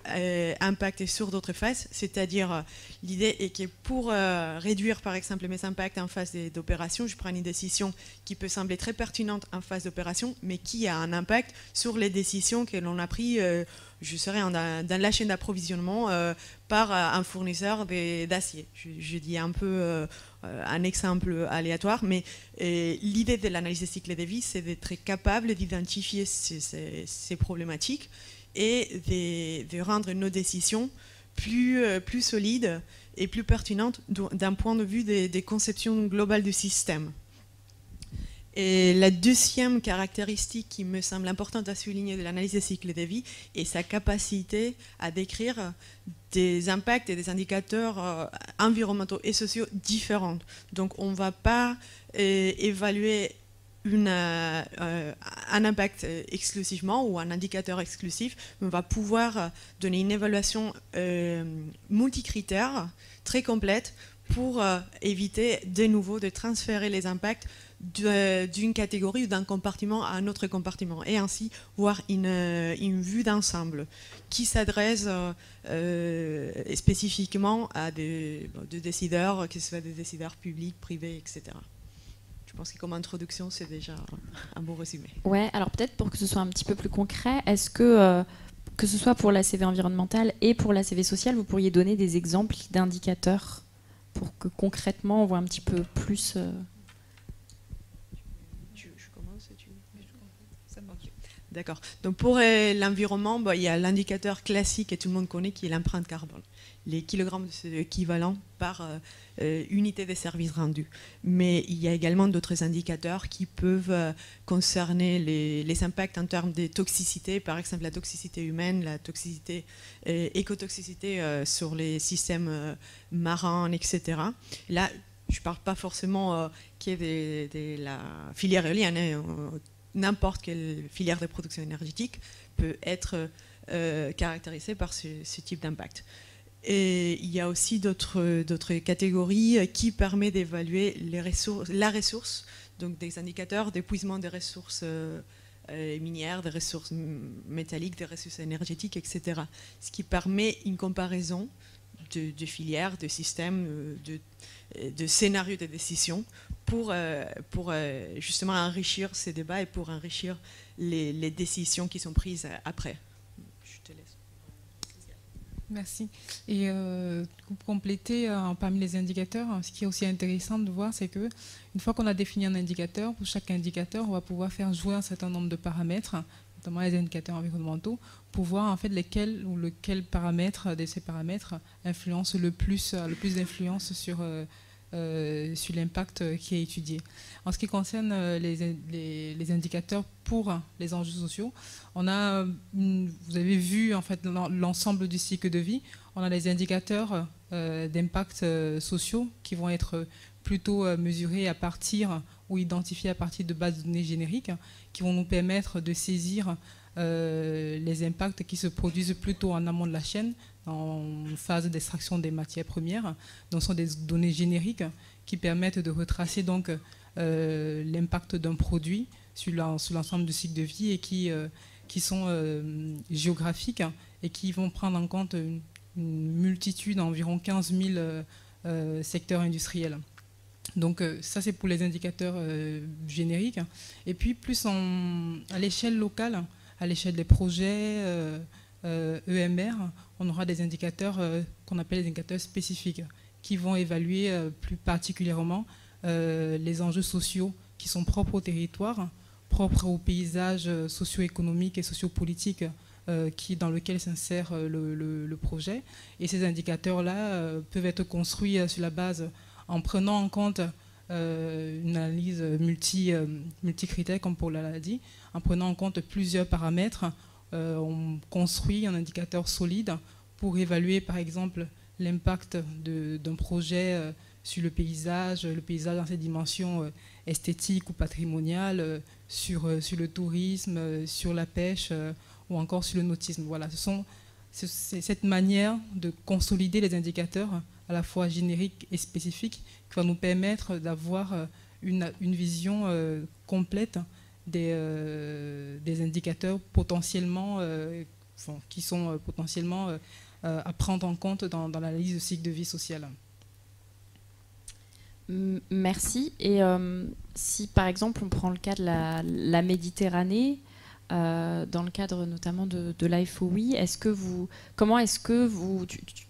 impacter sur d'autres phases, c'est-à-dire l'idée est que pour réduire par exemple mes impacts en phase d'opération, je prends une décision qui peut sembler très pertinente en phase d'opération, mais qui a un impact sur les décisions que l'on a prises, je serais dans la chaîne d'approvisionnement par un fournisseur d'acier. Je dis un peu un exemple aléatoire, mais l'idée de l'analyse des cycles de vie, c'est d'être capable d'identifier ces problématiques et de rendre nos décisions plus solide et plus pertinente d'un point de vue des conceptions globales du système. Et la deuxième caractéristique qui me semble importante à souligner de l'analyse des cycles de vie est sa capacité à décrire des impacts et des indicateurs environnementaux et sociaux différents. Donc on ne va pas évaluer un impact exclusivement ou un indicateur exclusif, mais on va pouvoir donner une évaluation multicritère très complète pour éviter de nouveau de transférer les impacts d'une catégorie ou d'un compartiment à un autre compartiment, et ainsi voir une vue d'ensemble qui s'adresse spécifiquement à des décideurs, que ce soit des décideurs publics, privés, etc. Je pense que comme introduction, c'est déjà un bon résumé. Ouais, alors peut-être pour que ce soit un petit peu plus concret, est-ce que ce soit pour la CV environnementale et pour la CV sociale, vous pourriez donner des exemples d'indicateurs pour que concrètement on voit un petit peu plus... D'accord. Donc pour l'environnement, il y a l'indicateur classique que tout le monde connaît qui est l'empreinte carbone. Les kilogrammes équivalents par unité de services rendus. Mais il y a également d'autres indicateurs qui peuvent concerner les impacts en termes de toxicité, par exemple la toxicité humaine, la toxicité, écotoxicité sur les systèmes marins, etc. Là, je ne parle pas forcément de la filière éolienne, n'importe quelle filière de production énergétique peut être caractérisée par ce type d'impact. Et il y a aussi d'autres catégories qui permettent d'évaluer la ressource, donc des indicateurs d'épuisement des ressources minières, des ressources métalliques, des ressources énergétiques, etc. Ce qui permet une comparaison de filières, de systèmes, de scénarios de décision pour justement enrichir ces débats et pour enrichir les décisions qui sont prises après. Je te laisse. Merci. Et pour compléter, parmi les indicateurs, ce qui est aussi intéressant de voir, c'est que une fois qu'on a défini un indicateur, pour chaque indicateur, on va pouvoir faire jouer un certain nombre de paramètres, notamment les indicateurs environnementaux, pour voir en fait lequel paramètre de ces paramètres influence le plus d'influence sur l'impact qui est étudié. En ce qui concerne les indicateurs pour les enjeux sociaux, vous avez vu en fait l'ensemble du cycle de vie. On a les indicateurs d'impact sociaux qui vont être plutôt mesurés à partir ou identifiés à partir de bases de données génériques qui vont nous permettre de saisir les impacts qui se produisent plutôt en amont de la chaîne, en phase d'extraction des matières premières. Donc, ce sont des données génériques qui permettent de retracer donc l'impact d'un produit sur l'ensemble du cycle de vie et qui sont géographiques et qui vont prendre en compte une multitude, environ 15 000 secteurs industriels. Donc ça c'est pour les indicateurs génériques. Et puis plus à l'échelle locale, à l'échelle des projets EMR, on aura des indicateurs qu'on appelle les indicateurs spécifiques qui vont évaluer plus particulièrement les enjeux sociaux qui sont propres au territoire, propres au paysage socio-économique et socio-politique dans lequel s'insère le projet. Et ces indicateurs-là peuvent être construits sur la base, en prenant en compte une analyse multicritère, comme Paula l'a dit, en prenant en compte plusieurs paramètres. On construit un indicateur solide pour évaluer, par exemple, l'impact d'un projet sur le paysage dans ses dimensions esthétiques ou patrimoniales, sur le tourisme, sur la pêche ou encore sur le nautisme. Voilà, c'est cette manière de consolider les indicateurs à la fois génériques et spécifiques qui va nous permettre d'avoir une vision complète des indicateurs potentiellement, qui sont potentiellement à prendre en compte dans l'analyse de cycle de vie sociale. Merci. Et si par exemple on prend le cas de la Méditerranée, dans le cadre notamment de l'AFOI, comment est-ce que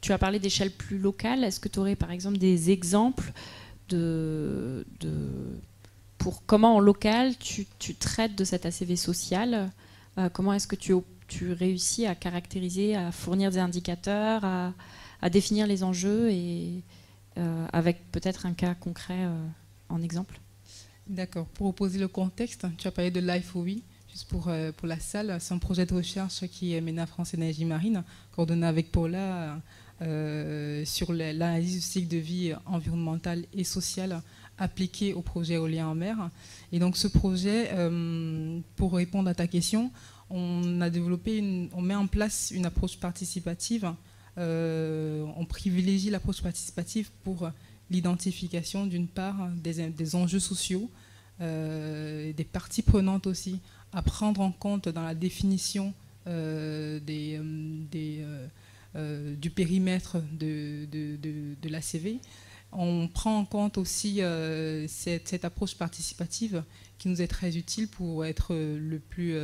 tu as parlé d'échelle plus locale, est-ce que tu aurais par exemple des exemples pour comment en local tu traites de cet ACV social, comment est-ce que tu tu réussis à caractériser, à fournir des indicateurs, à définir les enjeux et avec peut-être un cas concret en exemple. D'accord. Pour opposer le contexte, tu as parlé de l'IFOI, juste pour la salle. C'est un projet de recherche qui est mené à France Énergie Marine, coordonné avec Paula sur l'analyse du cycle de vie environnementale et sociale appliquée au projet éolien en mer. Et donc ce projet, pour répondre à ta question, on met en place une approche participative. On privilégie l'approche participative pour l'identification d'une part des enjeux sociaux, des parties prenantes aussi, à prendre en compte dans la définition du périmètre de l'ACV. On prend en compte aussi cette approche participative qui nous est très utile pour être le plus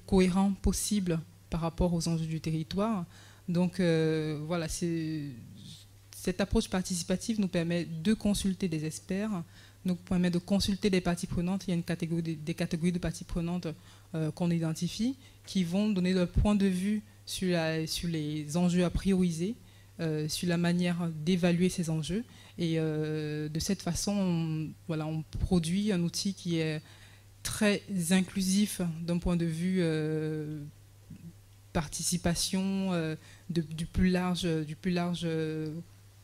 cohérent possible par rapport aux enjeux du territoire. Donc voilà, cette approche participative nous permet de consulter des experts, nous permet de consulter des parties prenantes. Il y a des catégories de parties prenantes qu'on identifie qui vont donner leur point de vue sur les enjeux à prioriser, sur la manière d'évaluer ces enjeux. Et de cette façon, on produit un outil qui est très inclusif d'un point de vue participation du plus large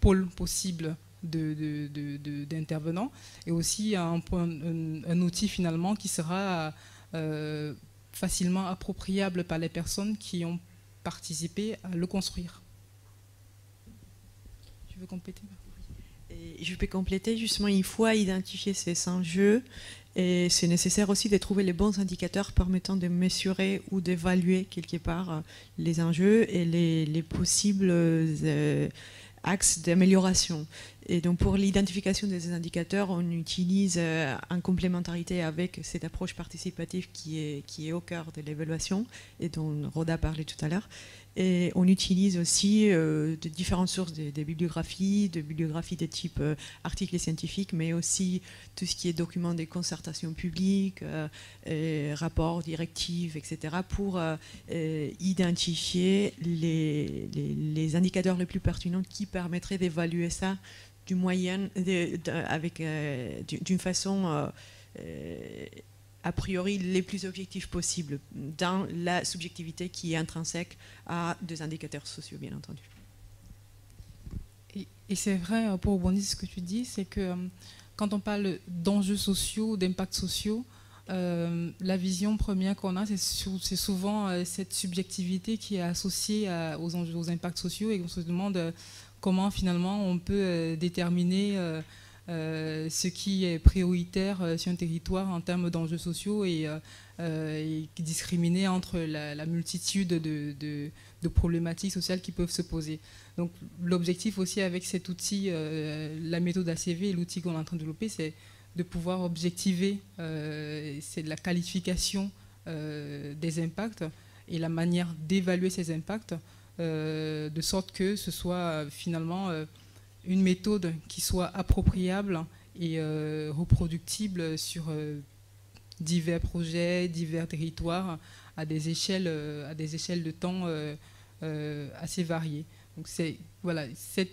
pôle possible d'intervenants, et aussi un outil finalement qui sera facilement appropriable par les personnes qui ont participé à le construire. Tu veux compléter ? Et je peux compléter, justement, il faut identifier ces enjeux et c'est nécessaire aussi de trouver les bons indicateurs permettant de mesurer ou d'évaluer quelque part les enjeux et les possibles axes d'amélioration. Et donc pour l'identification des indicateurs, on utilise en complémentarité avec cette approche participative qui est au cœur de l'évaluation et dont Rhoda parlait tout à l'heure. Et on utilise aussi de différentes sources de bibliographies de type articles scientifiques, mais aussi tout ce qui est documents des concertations publiques, rapports, directives, etc., pour identifier les indicateurs les plus pertinents qui permettraient d'évaluer ça d'une façon a priori les plus objectifs possibles, dans la subjectivité qui est intrinsèque à des indicateurs sociaux, bien entendu. Et c'est vrai, pour rebondir sur ce que tu dis, c'est que quand on parle d'enjeux sociaux, d'impacts sociaux, la vision première qu'on a, c'est souvent cette subjectivité qui est associée aux impacts sociaux, et on se demande comment finalement on peut déterminer ce qui est prioritaire sur un territoire en termes d'enjeux sociaux et discriminer entre la multitude de problématiques sociales qui peuvent se poser. Donc l'objectif aussi avec cet outil, la méthode ACV et l'outil qu'on est en train de développer, c'est de pouvoir objectiver c'est de la qualification des impacts et la manière d'évaluer ces impacts, de sorte que ce soit finalement une méthode qui soit appropriable et reproductible sur divers projets, divers territoires, à des échelles de temps assez variées. Donc c'est voilà, cette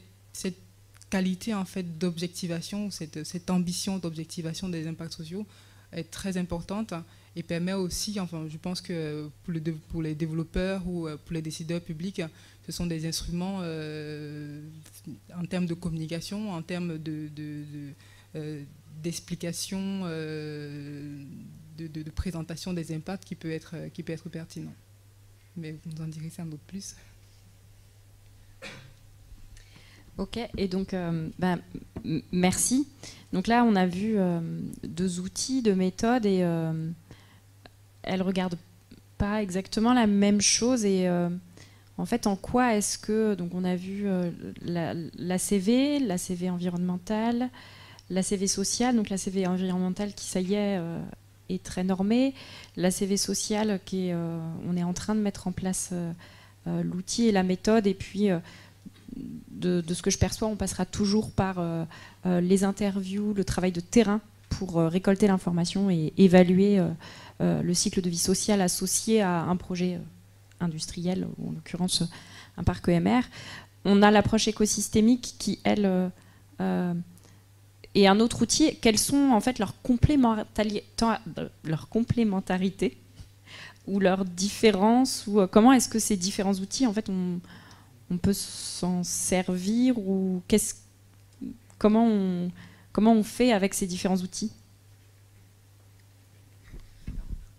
qualité en fait d'objectivation, cette ambition d'objectivation des impacts sociaux est très importante et permet aussi, enfin je pense que pour les développeurs ou pour les décideurs publics, ce sont des instruments en termes de communication, en termes d'explication, de présentation des impacts qui peut être pertinent. Mais vous nous en direz sans doute plus. Ok, et donc merci. Donc là, on a vu deux outils, deux méthodes, et elles ne regardent pas exactement la même chose. Et en fait, en quoi est-ce que, donc on a vu l'ACV, l'ACV environnemental, l'ACV social, donc l'ACV environnemental qui, ça y est très normé, l'ACV social qui est, on est en train de mettre en place l'outil et la méthode, et puis de ce que je perçois, on passera toujours par les interviews, le travail de terrain pour récolter l'information et évaluer le cycle de vie social associé à un projet industriel, ou en l'occurrence un parc EMR. On a l'approche écosystémique qui, elle, est un autre outil. Quelles sont en fait leurs complémentarités ou leurs différences, ou comment est-ce que ces différents outils, en fait, on peut s'en servir, ou comment on fait avec ces différents outils?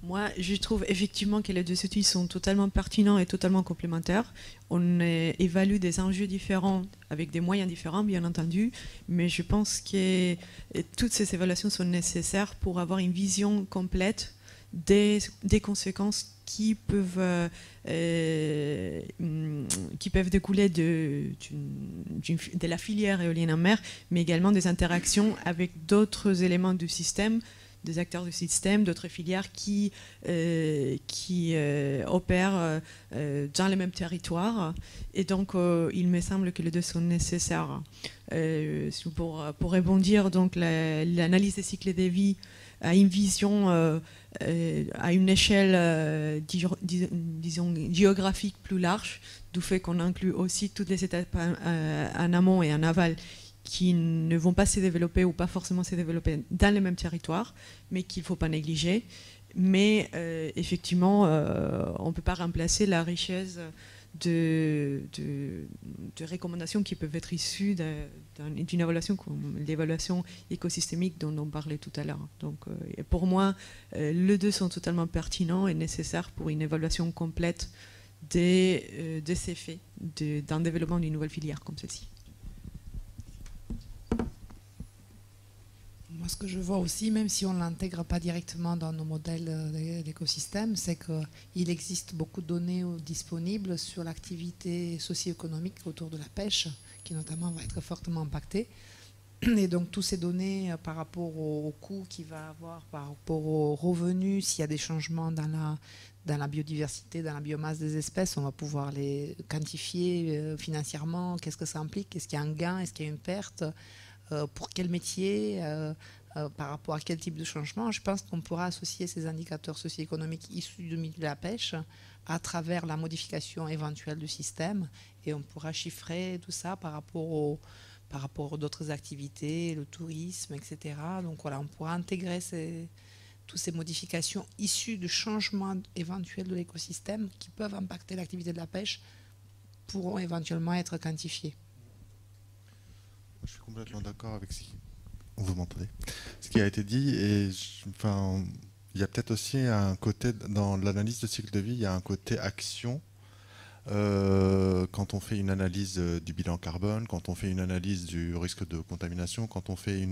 Moi, je trouve effectivement que les deux outils sont totalement pertinents et totalement complémentaires. On évalue des enjeux différents avec des moyens différents, bien entendu, mais je pense que toutes ces évaluations sont nécessaires pour avoir une vision complète des conséquences qui peuvent découler de la filière éolienne en mer, mais également des interactions avec d'autres éléments du système, des acteurs du système, d'autres filières qui opèrent dans les mêmes territoires. Et donc, il me semble que les deux sont nécessaires. Pour rebondir, donc l'analyse des cycles de vie a une vision à une échelle, disons, géographique plus large, du fait qu'on inclut aussi toutes les étapes en amont et en aval qui ne vont pas se développer ou pas forcément se développer dans les mêmes territoires, mais qu'il ne faut pas négliger. Mais effectivement, on ne peut pas remplacer la richesse de recommandations qui peuvent être issues d'une évaluation comme l'évaluation écosystémique dont on parlait tout à l'heure. Donc, pour moi, les deux sont totalement pertinents et nécessaires pour une évaluation complète des effets d'un développement d'une nouvelle filière comme celle-ci. Moi, ce que je vois aussi, même si on ne l'intègre pas directement dans nos modèles d'écosystème, c'est qu'il existe beaucoup de données disponibles sur l'activité socio-économique autour de la pêche, qui notamment va être fortement impactée. Et donc, toutes ces données par rapport au coût qu'il va avoir, par rapport aux revenus, s'il y a des changements dans la biodiversité, dans la biomasse des espèces, on va pouvoir les quantifier financièrement. Qu'est-ce que ça implique? Est-ce qu'il y a un gain? Est-ce qu'il y a une perte? Pour quel métier, par rapport à quel type de changement. Je pense qu'on pourra associer ces indicateurs socio-économiques issus du milieu de la pêche à travers la modification éventuelle du système, et on pourra chiffrer tout ça par rapport à d'autres activités, le tourisme, etc. Donc voilà, on pourra intégrer toutes ces modifications issues du changement éventuel de l'écosystème qui peuvent impacter l'activité de la pêche, pourront éventuellement être quantifiées. Je suis complètement d'accord avec vous m'entendez, ce qui a été dit. Et il y a peut-être aussi un côté, dans l'analyse de cycle de vie, il y a un côté action. Quand on fait une analyse du bilan carbone, quand on fait une analyse du risque de contamination, quand on fait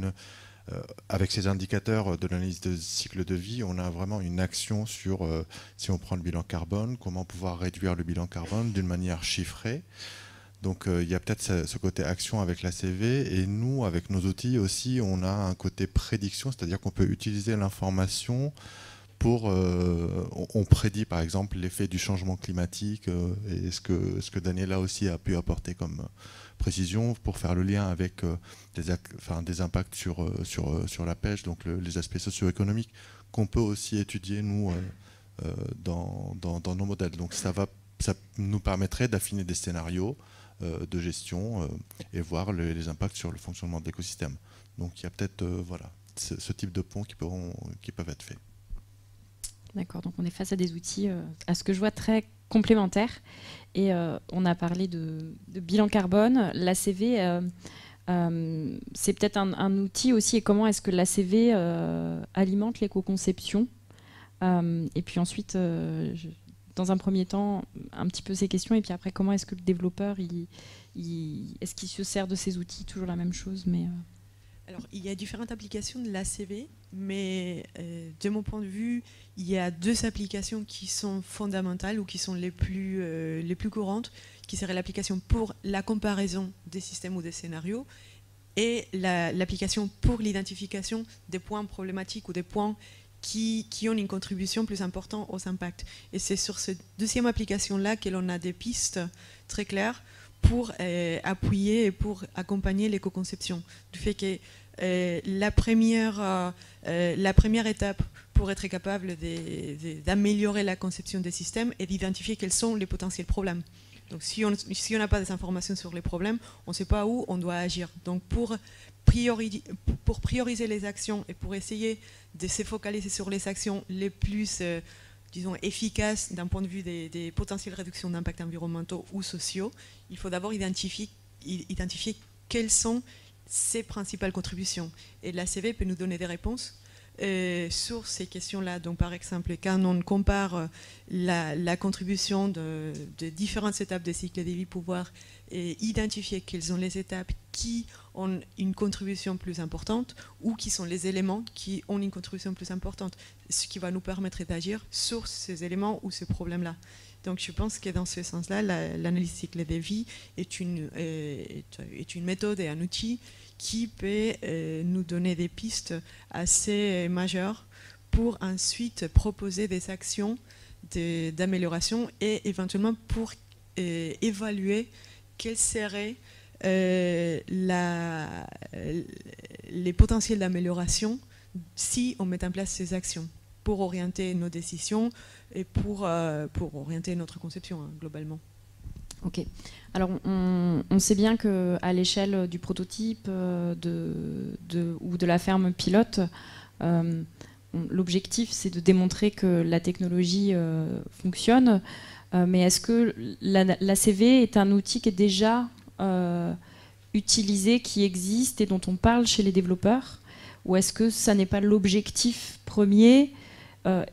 avec ces indicateurs de l'analyse de cycle de vie, on a vraiment une action sur, si on prend le bilan carbone, comment pouvoir réduire le bilan carbone d'une manière chiffrée. Donc il y a peut-être ce côté action avec l'ACV, et nous, avec nos outils aussi, on a un côté prédiction, c'est-à-dire qu'on peut utiliser l'information pour... on prédit par exemple l'effet du changement climatique, et ce que Daniela aussi a pu apporter comme précision pour faire le lien avec des impacts sur la pêche, donc les aspects socio-économiques qu'on peut aussi étudier, nous, dans nos modèles. Donc ça nous permettrait d'affiner des scénarios de gestion et voir les impacts sur le fonctionnement de l'écosystème. Donc il y a peut-être ce type de ponts qui peuvent être faits. D'accord, donc on est face à des outils, à ce que je vois, très complémentaires. Et on a parlé de bilan carbone. L'ACV, c'est peut-être un outil aussi. Et comment est-ce que l'ACV alimente l'éco-conception? Et puis ensuite... dans un premier temps, un petit peu ces questions, et puis après, comment est-ce que le développeur, est-ce qu'il se sert de ces outils? Toujours la même chose, mais... Alors, il y a différentes applications de l'ACV, mais de mon point de vue, il y a deux applications qui sont fondamentales ou qui sont les plus courantes, qui seraient l'application pour la comparaison des systèmes ou des scénarios et l'application pour l'identification des points problématiques ou des points qui ont une contribution plus importante aux impacts. Et c'est sur cette deuxième application-là que l'on a des pistes très claires pour appuyer et pour accompagner l'éco-conception. Du fait que la première étape pour être capable d'améliorer la conception des systèmes et d'identifier quels sont les potentiels problèmes. Donc si on n'a pas des informations sur les problèmes, on ne sait pas où on doit agir. Donc pour prioriser les actions et pour essayer de se focaliser sur les actions les plus disons, efficaces d'un point de vue des potentielles réductions d'impacts environnementaux ou sociaux, il faut d'abord identifier quelles sont ses principales contributions. Et l'ACV peut nous donner des réponses sur ces questions-là. Donc, par exemple, quand on compare la contribution de différentes étapes de cycle de vie, pouvoir identifier quelles sont les étapes qui ont une contribution plus importante ou qui sont les éléments qui ont une contribution plus importante, ce qui va nous permettre d'agir sur ces éléments ou ces problèmes-là. Donc, je pense que dans ce sens-là, l'analyse cycle de vie est une méthode et un outil qui peut nous donner des pistes assez majeures pour ensuite proposer des actions d'amélioration et éventuellement pour évaluer quels seraient les potentiels d'amélioration si on met en place ces actions pour orienter nos décisions et pour orienter notre conception globalement. Ok. Alors, on sait bien qu'à l'échelle du prototype ou de la ferme pilote, l'objectif, c'est de démontrer que la technologie fonctionne. Mais est-ce que l'ACV est un outil qui est déjà utilisé, qui existe et dont on parle chez les développeurs? Ou est-ce que ça n'est pas l'objectif premier?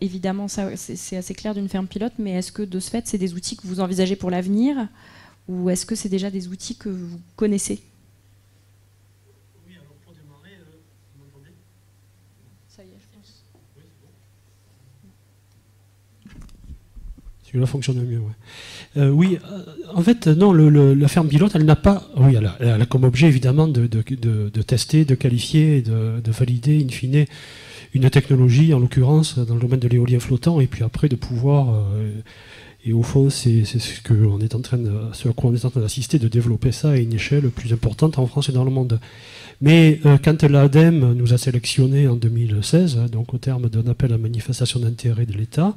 Évidemment, c'est assez clair d'une ferme pilote, mais est-ce que de ce fait, c'est des outils que vous envisagez pour l'avenir, ou est-ce que c'est déjà des outils que vous connaissez? Oui, alors pour démarrer, vous m'entendez? Ça y est, je pense. Oui, c'est bon. Celui-là fonctionne mieux, ouais. Oui, en fait, non, la ferme pilote, elle n'a pas... Oui, elle a comme objet, évidemment, de tester, de qualifier, et de valider, in fine, une technologie, en l'occurrence dans le domaine de l'éolien flottant, et puis après de pouvoir, et au fond c'est ce à quoi on est en train d'assister, de développer ça à une échelle plus importante en France et dans le monde. Mais quand l'ADEME nous a sélectionnés en 2016, donc au terme d'un appel à manifestation d'intérêt de l'État,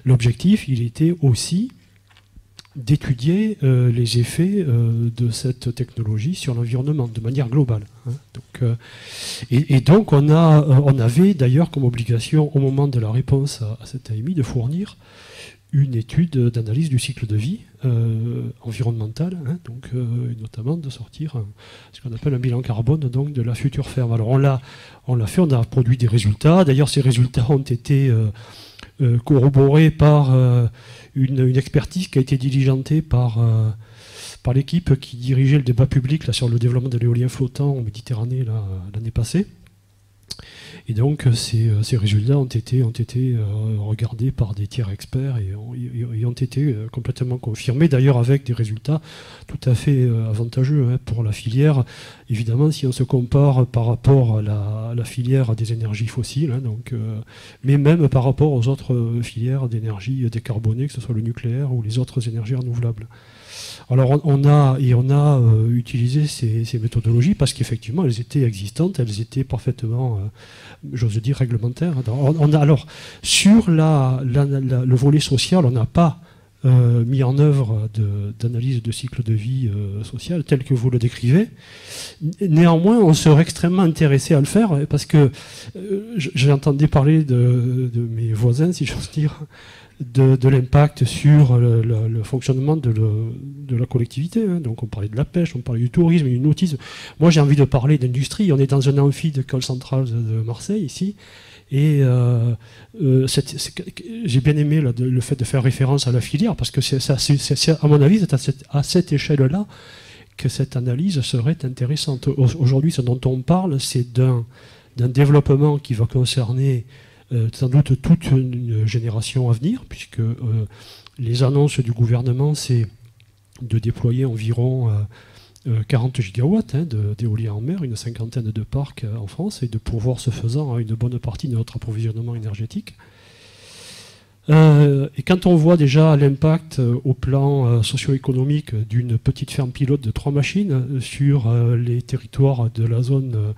l'objectif, il était aussi d'étudier les effets de cette technologie sur l'environnement de manière globale. Hein. Donc on avait d'ailleurs comme obligation au moment de la réponse à cette AMI de fournir une étude d'analyse du cycle de vie environnemental, hein, donc notamment de sortir ce qu'on appelle un bilan carbone donc, de la future ferme. Alors on l'a fait, on a produit des résultats. D'ailleurs ces résultats ont été corroborés par une expertise qui a été diligentée par l'équipe qui dirigeait le débat public là, sur le développement de l'éolien flottant en Méditerranée l'année passée. Et donc ces résultats ont été regardés par des tiers experts et ont été complètement confirmés, d'ailleurs avec des résultats tout à fait avantageux hein, pour la filière. Évidemment, si on se compare par rapport à la filière des énergies fossiles, hein, mais même par rapport aux autres filières d'énergie décarbonée, que ce soit le nucléaire ou les autres énergies renouvelables. Alors on a utilisé ces méthodologies parce qu'effectivement elles étaient existantes, elles étaient parfaitement, j'ose dire, réglementaires. Alors sur le volet social, on n'a pas mis en œuvre d'analyse de cycle de vie social tel que vous le décrivez. Néanmoins, on serait extrêmement intéressé à le faire parce que j'entendais parler de mes voisins, si j'ose dire, de l'impact sur le fonctionnement de la collectivité. Hein. Donc on parlait de la pêche, on parlait du tourisme, du nautisme. Moi j'ai envie de parler d'industrie. On est dans un amphi de l'école centrale de Marseille ici. Et j'ai bien aimé le fait de faire référence à la filière parce que c'est à mon avis c'est à cette échelle-là que cette analyse serait intéressante. Aujourd'hui, ce dont on parle, c'est d'un développement qui va concerner sans doute toute une génération à venir, puisque les annonces du gouvernement, c'est de déployer environ 40 gigawatts d'éolien en mer, une cinquantaine de parcs en France, et de pourvoir ce faisant à une bonne partie de notre approvisionnement énergétique. Et quand on voit déjà l'impact au plan socio-économique d'une petite ferme pilote de 3 machines sur les territoires de la zone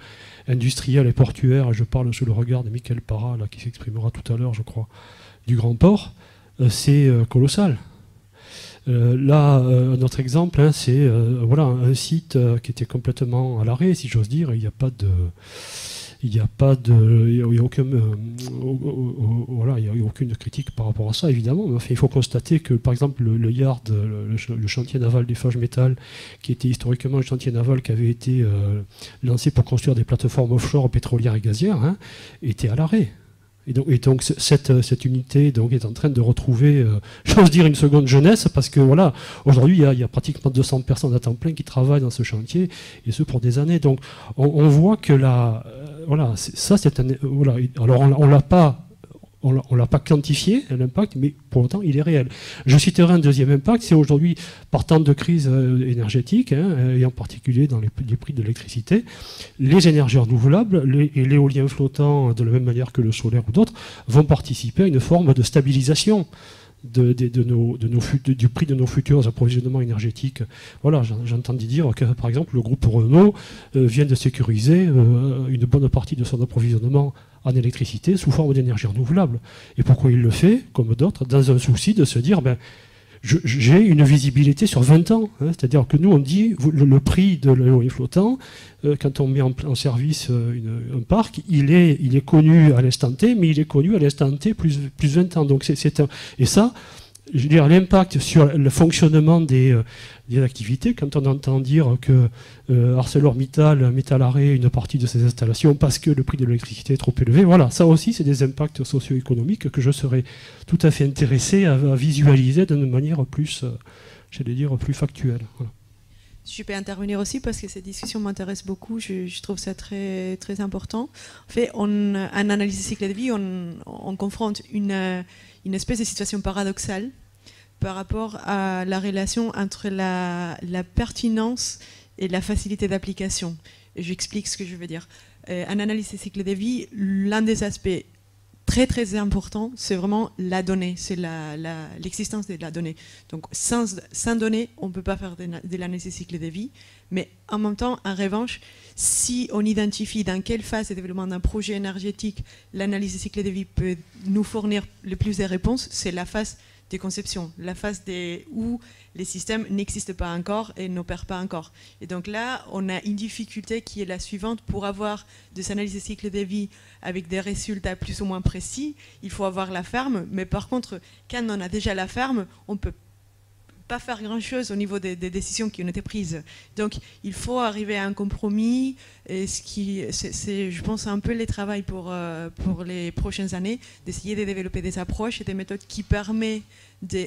industrielle et portuaire, je parle sous le regard de Michael Parra, là, qui s'exprimera tout à l'heure, je crois, du Grand Port, c'est colossal. Là, notre exemple, hein, c'est voilà, un site qui était complètement à l'arrêt, si j'ose dire. Il n'y a pas de... Il n'y a aucune critique par rapport à ça, évidemment. Mais enfin, il faut constater que, par exemple, le Yard, le chantier naval d'Eiffage Métal, qui était historiquement un chantier naval qui avait été lancé pour construire des plateformes offshore pétrolières et gazières, hein, était à l'arrêt. Et donc cette unité donc, est en train de retrouver, j'ose dire, une seconde jeunesse, parce que voilà, aujourd'hui, il y a pratiquement 200 personnes à temps plein qui travaillent dans ce chantier, et ce pour des années. Donc on voit que voilà, ça c'est un... Voilà, alors on l'a pas quantifié, l'impact, mais pour autant, il est réel. Je citerai un deuxième impact, c'est aujourd'hui, partant de crise énergétique, hein, et en particulier dans les prix de l'électricité, les énergies renouvelables et l'éolien flottant, de la même manière que le solaire ou d'autres, vont participer à une forme de stabilisation du prix de nos futurs approvisionnements énergétiques. Voilà, j'entendais dire que, par exemple, le groupe Renault vient de sécuriser une bonne partie de son approvisionnement en électricité sous forme d'énergie renouvelable. Et pourquoi il le fait, comme d'autres, dans un souci de se dire, ben, j'ai une visibilité sur 20 ans. Hein, c'est-à-dire que nous, on dit, le prix de l'éolien flottant, quand on met en service un parc, il est connu à l'instant T, mais il est connu à l'instant T plus 20 ans. Donc et ça, je veux dire, l'impact sur le fonctionnement des activités, quand on entend dire que ArcelorMittal met à l'arrêt une partie de ses installations parce que le prix de l'électricité est trop élevé, voilà, ça aussi c'est des impacts socio-économiques que je serais tout à fait intéressé à visualiser d'une manière plus, j'allais dire, plus factuelle. Voilà. Je peux intervenir aussi parce que cette discussion m'intéresse beaucoup, je trouve ça très, très important. En fait, en analyse de cycle de vie, on confronte une espèce de situation paradoxale par rapport à la relation entre la pertinence et la facilité d'application. Et j'explique ce que je veux dire. En analyse de cycle de vie, l'un des aspects très très importants, c'est vraiment la donnée, c'est l'existence de la donnée. Donc sans données, on ne peut pas faire de l'analyse de cycle de vie, mais en même temps, en revanche, si on identifie dans quelle phase de développement d'un projet énergétique l'analyse de cycle de vie peut nous fournir le plus de réponses, c'est la phase de conception, la phase où les systèmes n'existent pas encore et n'opèrent pas encore. Et donc là, on a une difficulté qui est la suivante. Pour avoir des analyses de cycle de vie avec des résultats plus ou moins précis, il faut avoir la ferme, mais par contre, quand on a déjà la ferme, on ne peut pas faire grand-chose au niveau des décisions qui ont été prises. Donc, il faut arriver à un compromis, et c'est, je pense, un peu le travail pour les prochaines années, d'essayer de développer des approches et des méthodes qui permettent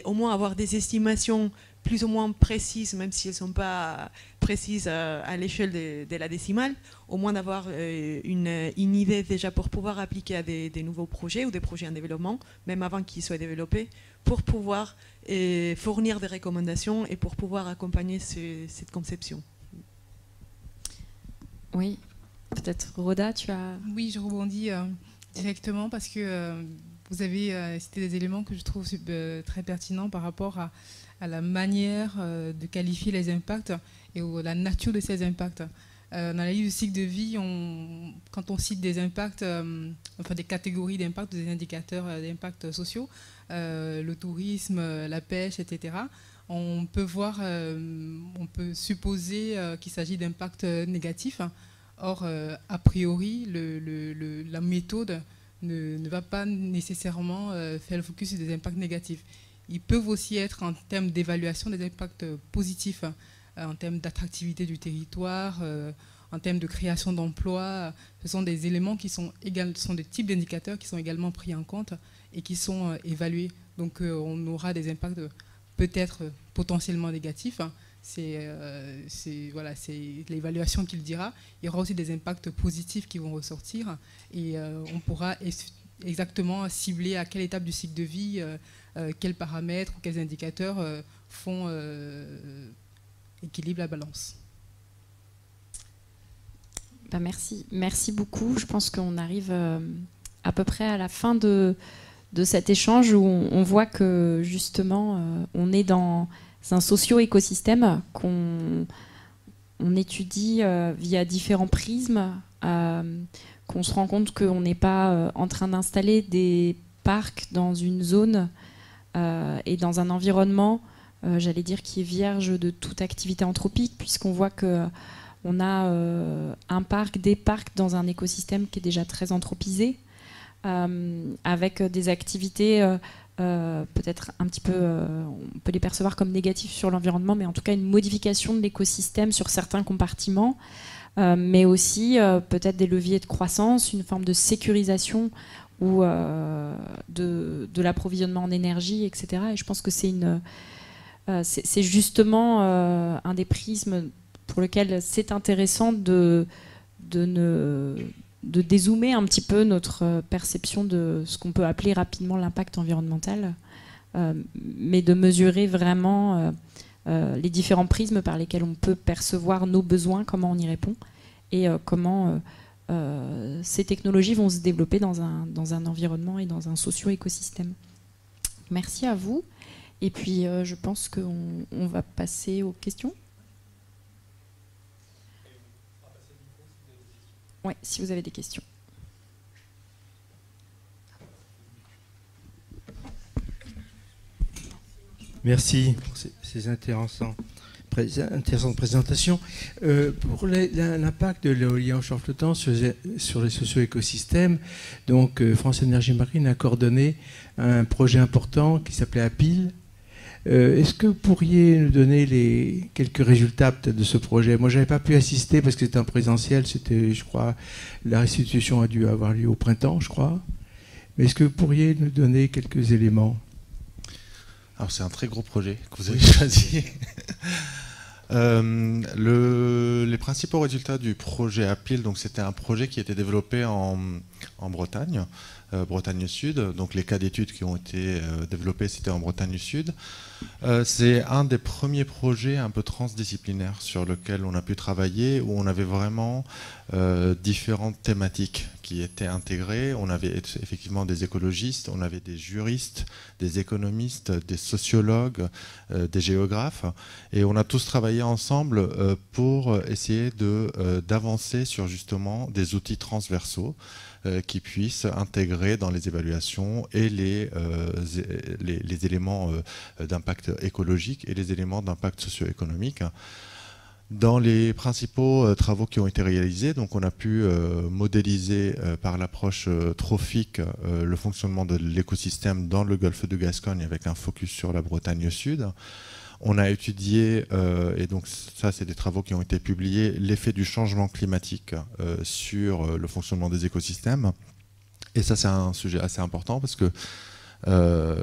au moins avoir des estimations plus ou moins précises, même si elles ne sont pas précises à l'échelle de la décimale, au moins d'avoir une idée déjà pour pouvoir appliquer à des nouveaux projets ou des projets en développement, même avant qu'ils soient développés, pour pouvoir fournir des recommandations et pour pouvoir accompagner cette conception. Oui, peut-être Rhoda, tu as... Oui, je rebondis directement parce que vous avez cité des éléments que je trouve très pertinents par rapport à la manière de qualifier les impacts et la nature de ces impacts. Dans la liste du cycle de vie, quand on cite des impacts, enfin des catégories d'impacts, des indicateurs d'impacts sociaux, le tourisme, la pêche, etc., on peut supposer qu'il s'agit d'impacts négatifs. Or, a priori, la méthode ne va pas nécessairement faire le focus sur des impacts négatifs. Ils peuvent aussi être en termes d'évaluation des impacts positifs, en termes d'attractivité du territoire, en termes de création d'emplois. Ce sont des éléments qui sont des types d'indicateurs qui sont également pris en compte et qui sont évalués. Donc on aura des impacts peut-être potentiellement négatifs. C'est l'évaluation qui le dira. Il y aura aussi des impacts positifs qui vont ressortir et on pourra exactement cibler à quelle étape du cycle de vie, quels paramètres ou quels indicateurs équilibrent la balance. Merci beaucoup. Je pense qu'on arrive à peu près à la fin de de cet échange où on voit que justement on est dans un socio-écosystème qu'on étudie via différents prismes, qu'on se rend compte qu'on n'est pas en train d'installer des parcs dans une zone et dans un environnement, j'allais dire, qui est vierge de toute activité anthropique, puisqu'on voit qu'on a un parc, des parcs dans un écosystème qui est déjà très anthropisé, avec des activités peut-être un petit peu, on peut les percevoir comme négatives sur l'environnement, mais en tout cas une modification de l'écosystème sur certains compartiments, mais aussi peut-être des leviers de croissance, une forme de sécurisation ou de l'approvisionnement en énergie, etc. Et je pense que c'est justement un des prismes pour lequel c'est intéressant de dézoomer un petit peu notre perception de ce qu'on peut appeler rapidement l'impact environnemental, mais de mesurer vraiment les différents prismes par lesquels on peut percevoir nos besoins, comment on y répond, et comment ces technologies vont se développer dans un environnement et dans un socio-écosystème. Merci à vous. Et puis, je pense qu'on va passer aux questions. Oui, si vous avez des questions. Merci pour ces intéressantes présentations. Pour l'impact de l'éolien offshore flottant sur les socio-écosystèmes, donc France Énergie Marine a coordonné un projet important qui s'appelait APIL. Est-ce que vous pourriez nous donner quelques résultats peut-être de ce projet? Moi, je n'avais pas pu assister parce que c'était en présentiel. C'était, je crois, la restitution a dû avoir lieu au printemps, je crois. Mais est-ce que vous pourriez nous donner quelques éléments? Alors, c'est un très gros projet que vous avez choisi. Les principaux résultats du projet APIL, donc c'était un projet qui était développé en Bretagne, Bretagne Sud. Donc les cas d'études qui ont été développés, c'était en Bretagne Sud. C'est un des premiers projets un peu transdisciplinaires sur lequel on a pu travailler, où on avait vraiment différentes thématiques qui étaient intégrées. On avait effectivement des écologistes, on avait des juristes, des économistes, des sociologues, des géographes, et on a tous travaillé ensemble pour essayer d'avancer sur justement des outils transversaux qui puissent intégrer dans les évaluations et les éléments d'impact écologique et les éléments d'impact socio-économique. Dans les principaux travaux qui ont été réalisés, donc on a pu modéliser par l'approche trophique le fonctionnement de l'écosystème dans le golfe de Gascogne avec un focus sur la Bretagne Sud. On a étudié, et donc ça c'est des travaux qui ont été publiés, l'effet du changement climatique sur le fonctionnement des écosystèmes. Et ça c'est un sujet assez important parce que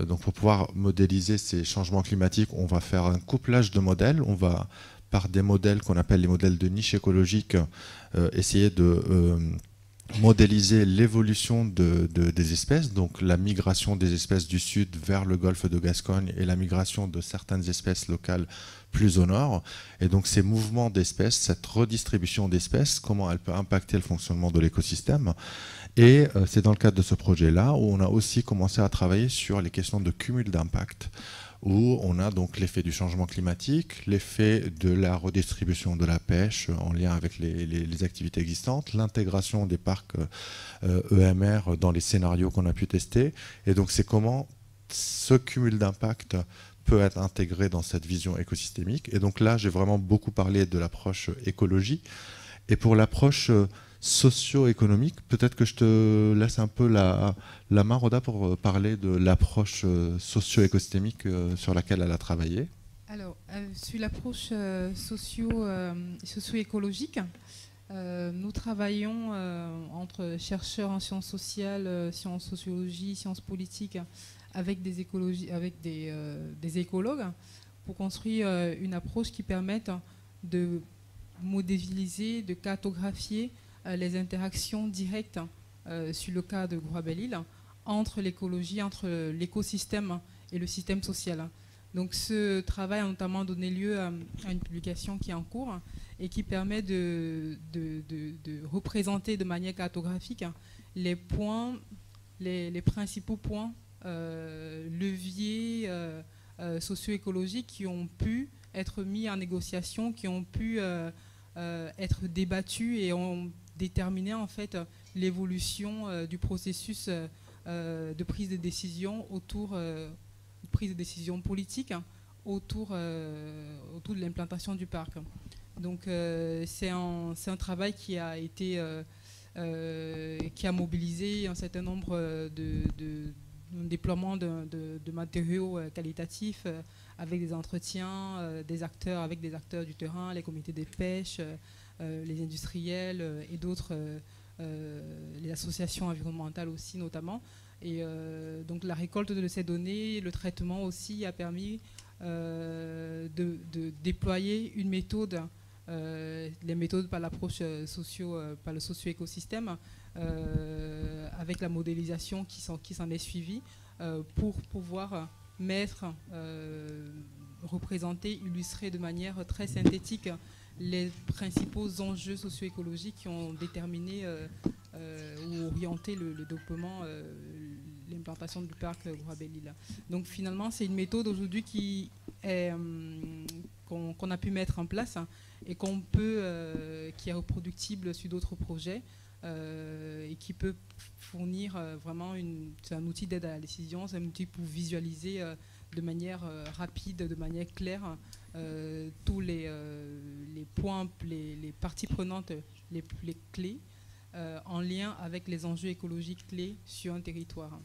donc pour pouvoir modéliser ces changements climatiques, on va faire un couplage de modèles. On va, par des modèles qu'on appelle les modèles de niche écologique, essayer de modéliser l'évolution des espèces, donc la migration des espèces du sud vers le golfe de Gascogne et la migration de certaines espèces locales plus au nord. Et donc ces mouvements d'espèces, cette redistribution d'espèces, comment elle peut impacter le fonctionnement de l'écosystème. Et c'est dans le cadre de ce projet-là où on a aussi commencé à travailler sur les questions de cumul d'impact, où on a donc l'effet du changement climatique, l'effet de la redistribution de la pêche en lien avec les activités existantes, l'intégration des parcs EMR dans les scénarios qu'on a pu tester. Et donc c'est comment ce cumul d'impact peut être intégré dans cette vision écosystémique. Et donc là, j'ai vraiment beaucoup parlé de l'approche écologie. Et pour l'approche socio-économique, peut-être que je te laisse un peu la main, Rhoda, pour parler de l'approche socio-écosystémique sur laquelle elle a travaillé. Alors, sur l'approche socio-écologique, nous travaillons entre chercheurs en sciences sociales, sciences sociologie, sciences politiques, avec des écologues, pour construire une approche qui permette de modéliser, de cartographier les interactions directes sur le cas de Groix-Belle-Île entre l'écologie, entre l'écosystème et le système social. Donc ce travail a notamment donné lieu à une publication qui est en cours et qui permet de représenter de manière cartographique les points, les principaux points leviers socio-écologiques qui ont pu être mis en négociation, qui ont pu être débattus et ont déterminé en fait l'évolution du processus de prise de décision autour de prise de décision politique autour de l'implantation du parc. Donc c'est un travail qui a été qui a mobilisé un certain nombre de déploiements de matériaux qualitatifs avec des entretiens avec des acteurs du terrain, les comités des pêches, les industriels et d'autres, les associations environnementales aussi notamment. Et donc la récolte de ces données, le traitement aussi a permis de déployer une méthode, les méthodes par l'approche par le socio-écosystème, avec la modélisation qui s'en est suivie, pour pouvoir mettre, représenter, illustrer de manière très synthétique les principaux enjeux socio-écologiques qui ont déterminé ou orienté le développement, l'implantation du parc Gouarabelle-Lila. Donc finalement, c'est une méthode aujourd'hui qu'on a pu mettre en place et qui est reproductible sur d'autres projets et qui peut fournir vraiment c'est un outil d'aide à la décision, c'est un outil pour visualiser de manière rapide, de manière claire, tous les points, les parties prenantes les clés en lien avec les enjeux écologiques clés sur un territoire.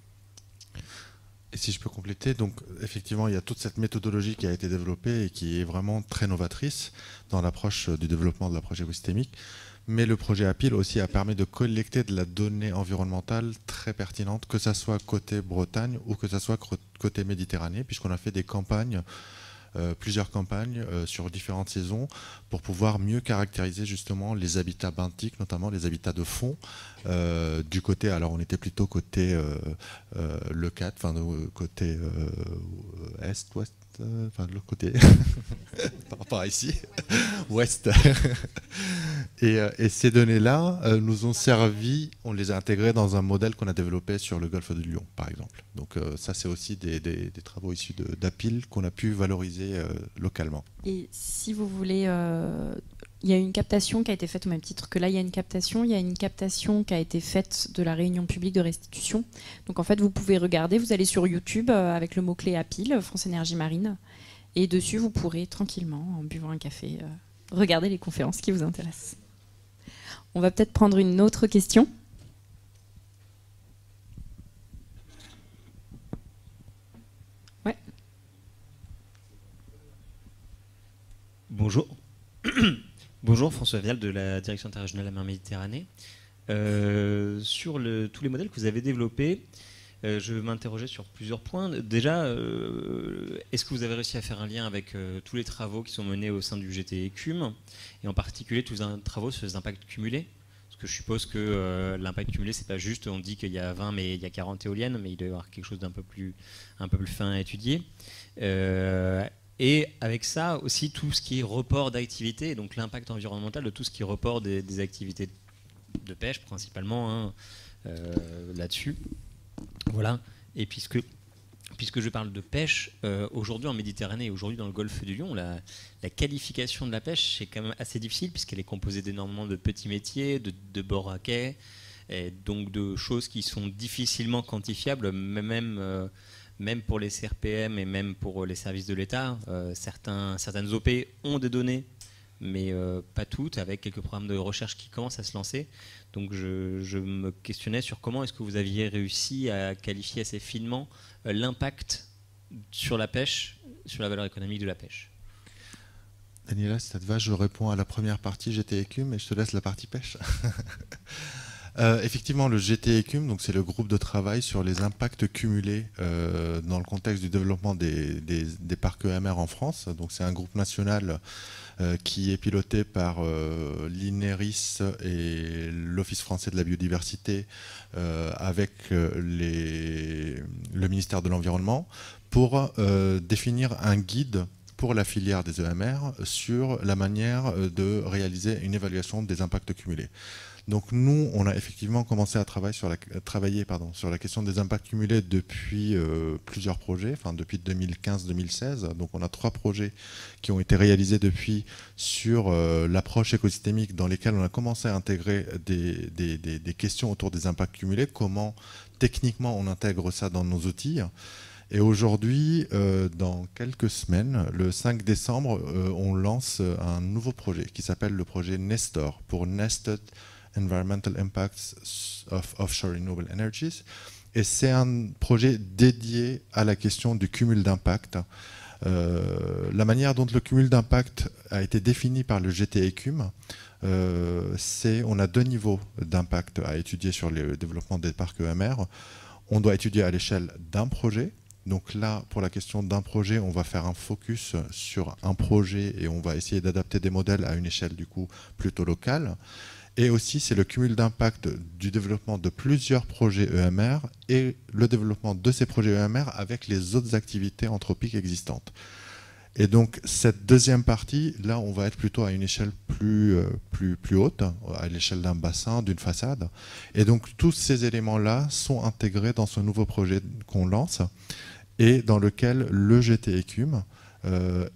Et si je peux compléter, donc effectivement, il y a toute cette méthodologie qui a été développée et qui est vraiment très novatrice dans l'approche du développement de l'approche écosystémique. Mais le projet APIL aussi a permis de collecter de la donnée environnementale très pertinente, que ce soit côté Bretagne ou que ce soit côté Méditerranée, puisqu'on a fait des campagnes, plusieurs campagnes sur différentes saisons pour pouvoir mieux caractériser justement les habitats benthiques, notamment les habitats de fond. Du côté, alors on était plutôt côté le 4, enfin côté est, ouest, enfin de l'autre côté, par rapport à ici, ouest. Et ces données-là nous ont servi, on les a intégrées dans un modèle qu'on a développé sur le golfe de Lion, par exemple. Donc ça, c'est aussi des travaux issus d'APIL qu'on a pu valoriser localement. Et si vous voulez, il y a une captation qui a été faite au même titre que là, il y a une captation qui a été faite de la réunion publique de restitution. Donc en fait, vous pouvez regarder, vous allez sur YouTube avec le mot-clé APIL, France Énergie Marine, et dessus, vous pourrez tranquillement, en buvant un café, regarder les conférences qui vous intéressent. On va peut-être prendre une autre question. Ouais. Bonjour. Bonjour, François Vial de la Direction interrégionale de la mer Méditerranée. Sur tous les modèles que vous avez développés, je m'interrogeais sur plusieurs points. Déjà, est-ce que vous avez réussi à faire un lien avec tous les travaux qui sont menés au sein du GT ECUM, et en particulier tous les travaux sur les impacts cumulés? Parce que je suppose que l'impact cumulé, c'est pas juste, on dit qu'il y a 20, mais il y a 40 éoliennes, mais il doit y avoir quelque chose d'un peu plus fin à étudier. Et avec ça aussi tout ce qui est report d'activité, donc l'impact environnemental de tout ce qui est report des activités de pêche principalement, là-dessus. Voilà. Et puisque je parle de pêche, aujourd'hui en Méditerranée et aujourd'hui dans le golfe du Lion, la qualification de la pêche c'est quand même assez difficile puisqu'elle est composée d'énormément de petits métiers, de bords à quai, et donc de choses qui sont difficilement quantifiables, même pour les CRPM et même pour les services de l'État. Certaines OP ont des données, mais pas toutes, avec quelques programmes de recherche qui commencent à se lancer. Donc je me questionnais sur comment est-ce que vous aviez réussi à qualifier assez finement l'impact sur la pêche, sur la valeur économique de la pêche. Daniela, si ça te va, je réponds à la première partie GT ECUM et je te laisse la partie pêche. Effectivement, le GT ECUM, donc c'est le groupe de travail sur les impacts cumulés dans le contexte du développement des parcs EMR en France. Donc c'est un groupe national qui est piloté par l'INERIS et l'Office français de la biodiversité avec le ministère de l'Environnement pour définir un guide pour la filière des EMR sur la manière de réaliser une évaluation des impacts cumulés. Donc nous, on a effectivement commencé à travailler sur la question des impacts cumulés depuis plusieurs projets, enfin depuis 2015-2016. Donc on a 3 projets qui ont été réalisés depuis sur l'approche écosystémique, dans lesquels on a commencé à intégrer des questions autour des impacts cumulés, comment techniquement on intègre ça dans nos outils. Et aujourd'hui, dans quelques semaines, le 5 décembre, on lance un nouveau projet qui s'appelle le projet Nestor, pour Nested Environmental Impacts of Offshore Renewable Energies. Et c'est un projet dédié à la question du cumul d'impact. La manière dont le cumul d'impact a été défini par le GTECUM, on a 2 niveaux d'impact à étudier sur le développement des parcs EMR. On doit étudier à l'échelle d'un projet. Donc là, pour la question d'un projet, on va faire un focus sur un projet et on va essayer d'adapter des modèles à une échelle du coup plutôt locale. Et aussi, c'est le cumul d'impact du développement de plusieurs projets EMR et le développement de ces projets EMR avec les autres activités anthropiques existantes. Et donc, cette deuxième partie, là, on va être plutôt à une échelle plus haute, à l'échelle d'un bassin, d'une façade. Et donc, tous ces éléments-là sont intégrés dans ce nouveau projet qu'on lance et dans lequel le GTECUM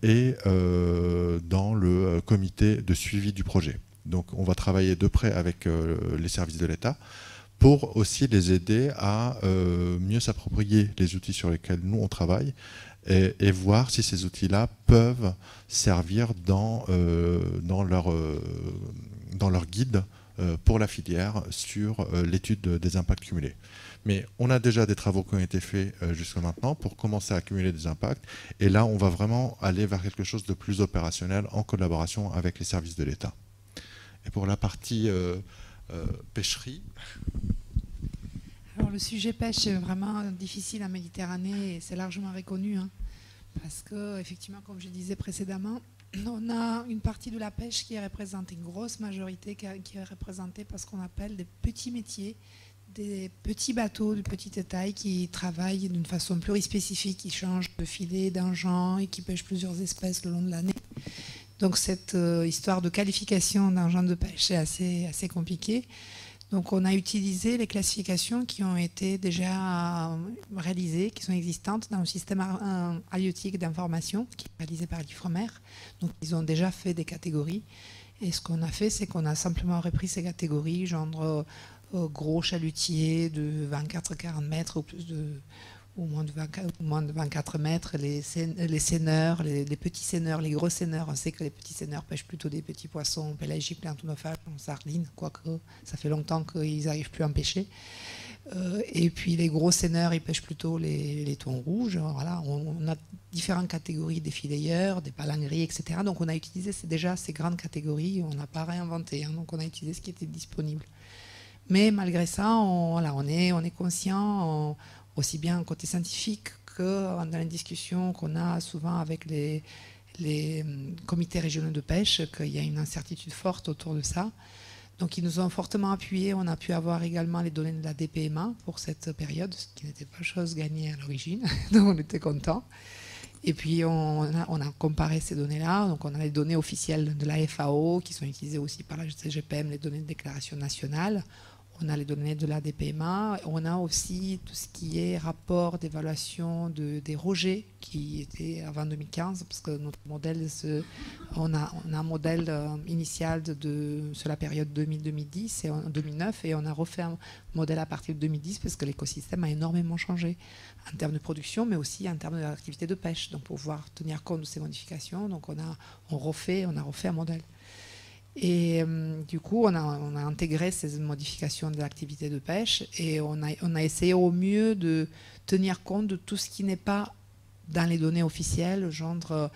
est dans le comité de suivi du projet. Donc on va travailler de près avec les services de l'État pour aussi les aider à mieux s'approprier les outils sur lesquels nous on travaille et voir si ces outils-là peuvent servir dans leur guide pour la filière sur l'étude des impacts cumulés. Mais on a déjà des travaux qui ont été faits jusqu'à maintenant pour commencer à accumuler des impacts. Et là, on va vraiment aller vers quelque chose de plus opérationnel en collaboration avec les services de l'État. Et pour la partie pêcherie. Alors le sujet pêche est vraiment difficile en Méditerranée et c'est largement reconnu. Parce que, effectivement, comme je disais précédemment, on a une partie de la pêche qui est représentée, une grosse majorité qui est représentée par ce qu'on appelle des petits métiers, des petits bateaux de petite taille qui travaillent d'une façon plurispécifique, qui changent de filet, d'engin et qui pêchent plusieurs espèces le long de l'année. Donc cette histoire de qualification d'engin de pêche est assez compliquée. Donc on a utilisé les classifications qui ont été déjà réalisées, qui sont existantes dans le système halieutique d'information qui est réalisé par l'IFREMER. Donc ils ont déjà fait des catégories. Et ce qu'on a fait, c'est qu'on a simplement repris ces catégories, genre gros chalutiers de 24-40 mètres ou moins de 24 mètres, les seineurs, les petits seineurs, les gros seineurs. On sait que les petits seineurs pêchent plutôt des petits poissons pélagiques, planctonophages, sardines, quoique ça fait longtemps qu'ils n'arrivent plus à en pêcher. Et puis les gros seineurs, ils pêchent plutôt les thons rouges. Voilà, on a différentes catégories, des fileyeurs, des palangris, etc. Donc on a utilisé déjà ces grandes catégories, on n'a pas réinventé, donc on a utilisé ce qui était disponible. Mais malgré ça, on est conscient, aussi bien côté scientifique que dans les discussions qu'on a souvent avec les comités régionaux de pêche, qu'il y a une incertitude forte autour de ça. Donc ils nous ont fortement appuyés. On a pu avoir également les données de la DPMA pour cette période, ce qui n'était pas chose gagnée à l'origine, donc on était contents. Et puis on a comparé ces données-là. Donc on a les données officielles de la FAO qui sont utilisées aussi par la CGPM, les données de déclaration nationale. On a les données de la DPMA, on a aussi tout ce qui est rapport d'évaluation des rejets qui était avant 2015, parce que notre modèle, on a un modèle initial sur la période 2000-2010 et 2009, et on a refait un modèle à partir de 2010 parce que l'écosystème a énormément changé en termes de production, mais aussi en termes d'activité de pêche. Donc pour pouvoir tenir compte de ces modifications, donc on a refait un modèle. Et du coup, on a intégré ces modifications de l'activité de pêche et on a essayé au mieux de tenir compte de tout ce qui n'est pas dans les données officielles, genre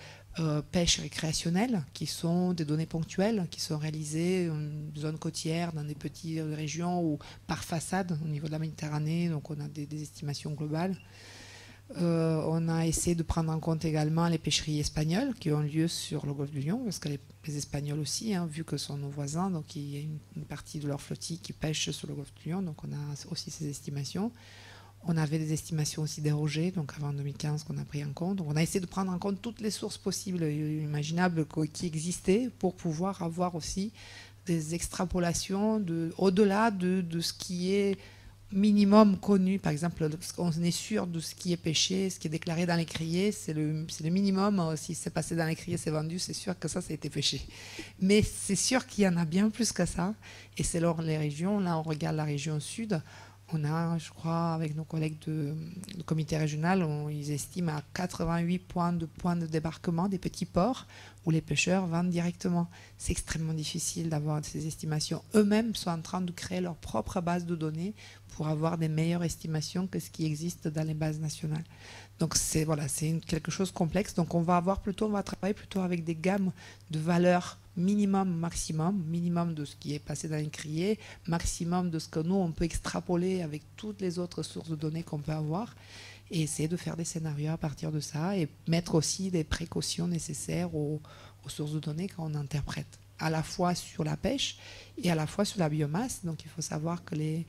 pêche récréationnelle, qui sont des données ponctuelles, qui sont réalisées en zone côtière, dans des petites régions ou par façade au niveau de la Méditerranée, donc on a des estimations globales. On a essayé de prendre en compte également les pêcheries espagnoles qui ont lieu sur le golfe du Lion, parce que les Espagnols aussi, vu que ce sont nos voisins, donc il y a une partie de leur flottille qui pêche sur le golfe du Lion, donc on a aussi ces estimations. On avait des estimations aussi des rejets, donc avant 2015 qu'on a pris en compte. Donc on a essayé de prendre en compte toutes les sources possibles et imaginables qui existaient pour pouvoir avoir aussi des extrapolations au-delà de ce qui est minimum connu. Par exemple, on est sûr de ce qui est pêché, ce qui est déclaré dans l'écrier, c'est le minimum. Si c'est passé dans l'écrier, c'est vendu, c'est sûr que ça a été pêché. Mais c'est sûr qu'il y en a bien plus que ça. Et c'est lors les régions. Là, on regarde la région sud. On a, je crois, avec nos collègues du comité régional, ils estiment à 88 points de débarquement des petits ports où les pêcheurs vendent directement. C'est extrêmement difficile d'avoir ces estimations. Eux-mêmes sont en train de créer leur propre base de données pour avoir des meilleures estimations que ce qui existe dans les bases nationales. Donc c'est quelque chose de complexe. Donc on va travailler plutôt avec des gammes de valeurs minimum, minimum de ce qui est passé dans l'écrier, maximum de ce que nous on peut extrapoler avec toutes les autres sources de données qu'on peut avoir, et essayer de faire des scénarios à partir de ça et mettre aussi des précautions nécessaires aux sources de données quand on interprète, à la fois sur la pêche et à la fois sur la biomasse. Donc il faut savoir que les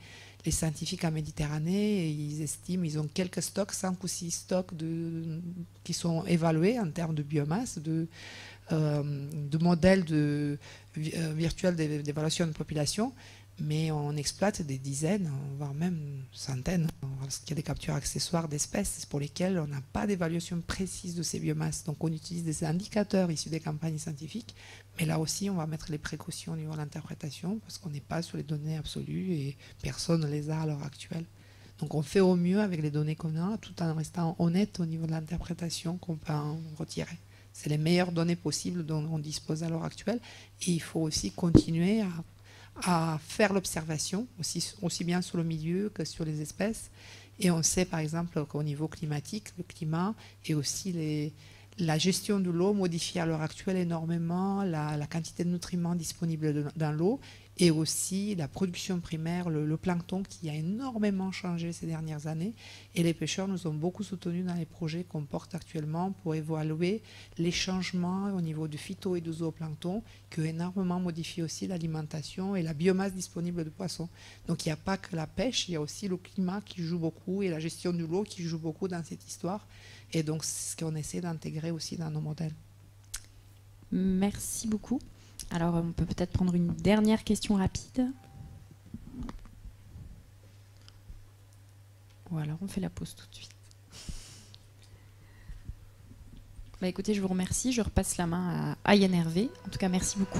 scientifiques en Méditerranée, ils estiment, ils ont quelques stocks, 5 ou 6 stocks qui sont évalués en termes de biomasse, de modèles virtuels d'évaluation de population, mais on exploite des dizaines, voire même centaines, parce qu'il y a des captures accessoires d'espèces pour lesquelles on n'a pas d'évaluation précise de ces biomasses. Donc on utilise des indicateurs issus des campagnes scientifiques, mais là aussi on va mettre les précautions au niveau de l'interprétation, parce qu'on n'est pas sur les données absolues et personne ne les a à l'heure actuelle. Donc on fait au mieux avec les données qu'on a, tout en restant honnête au niveau de l'interprétation qu'on peut en retirer. C'est les meilleures données possibles dont on dispose à l'heure actuelle, et il faut aussi continuer à faire l'observation, aussi bien sur le milieu que sur les espèces. Et on sait par exemple qu'au niveau climatique, le climat et aussi la gestion de l'eau modifie à l'heure actuelle énormément la quantité de nutriments disponibles dans l'eau, et aussi la production primaire, le plancton, qui a énormément changé ces dernières années. Et les pêcheurs nous ont beaucoup soutenus dans les projets qu'on porte actuellement pour évaluer les changements au niveau du phyto et du zooplancton, qui ont énormément modifié aussi l'alimentation et la biomasse disponible de poissons. Donc il n'y a pas que la pêche, il y a aussi le climat qui joue beaucoup et la gestion de l'eau qui joue beaucoup dans cette histoire. Et donc c'est ce qu'on essaie d'intégrer aussi dans nos modèles. Merci beaucoup. Alors, on peut peut-être prendre une dernière question rapide. Ou alors, on fait la pause tout de suite. Écoutez, je vous remercie. Je repasse la main à Yann Hervé. En tout cas, merci beaucoup.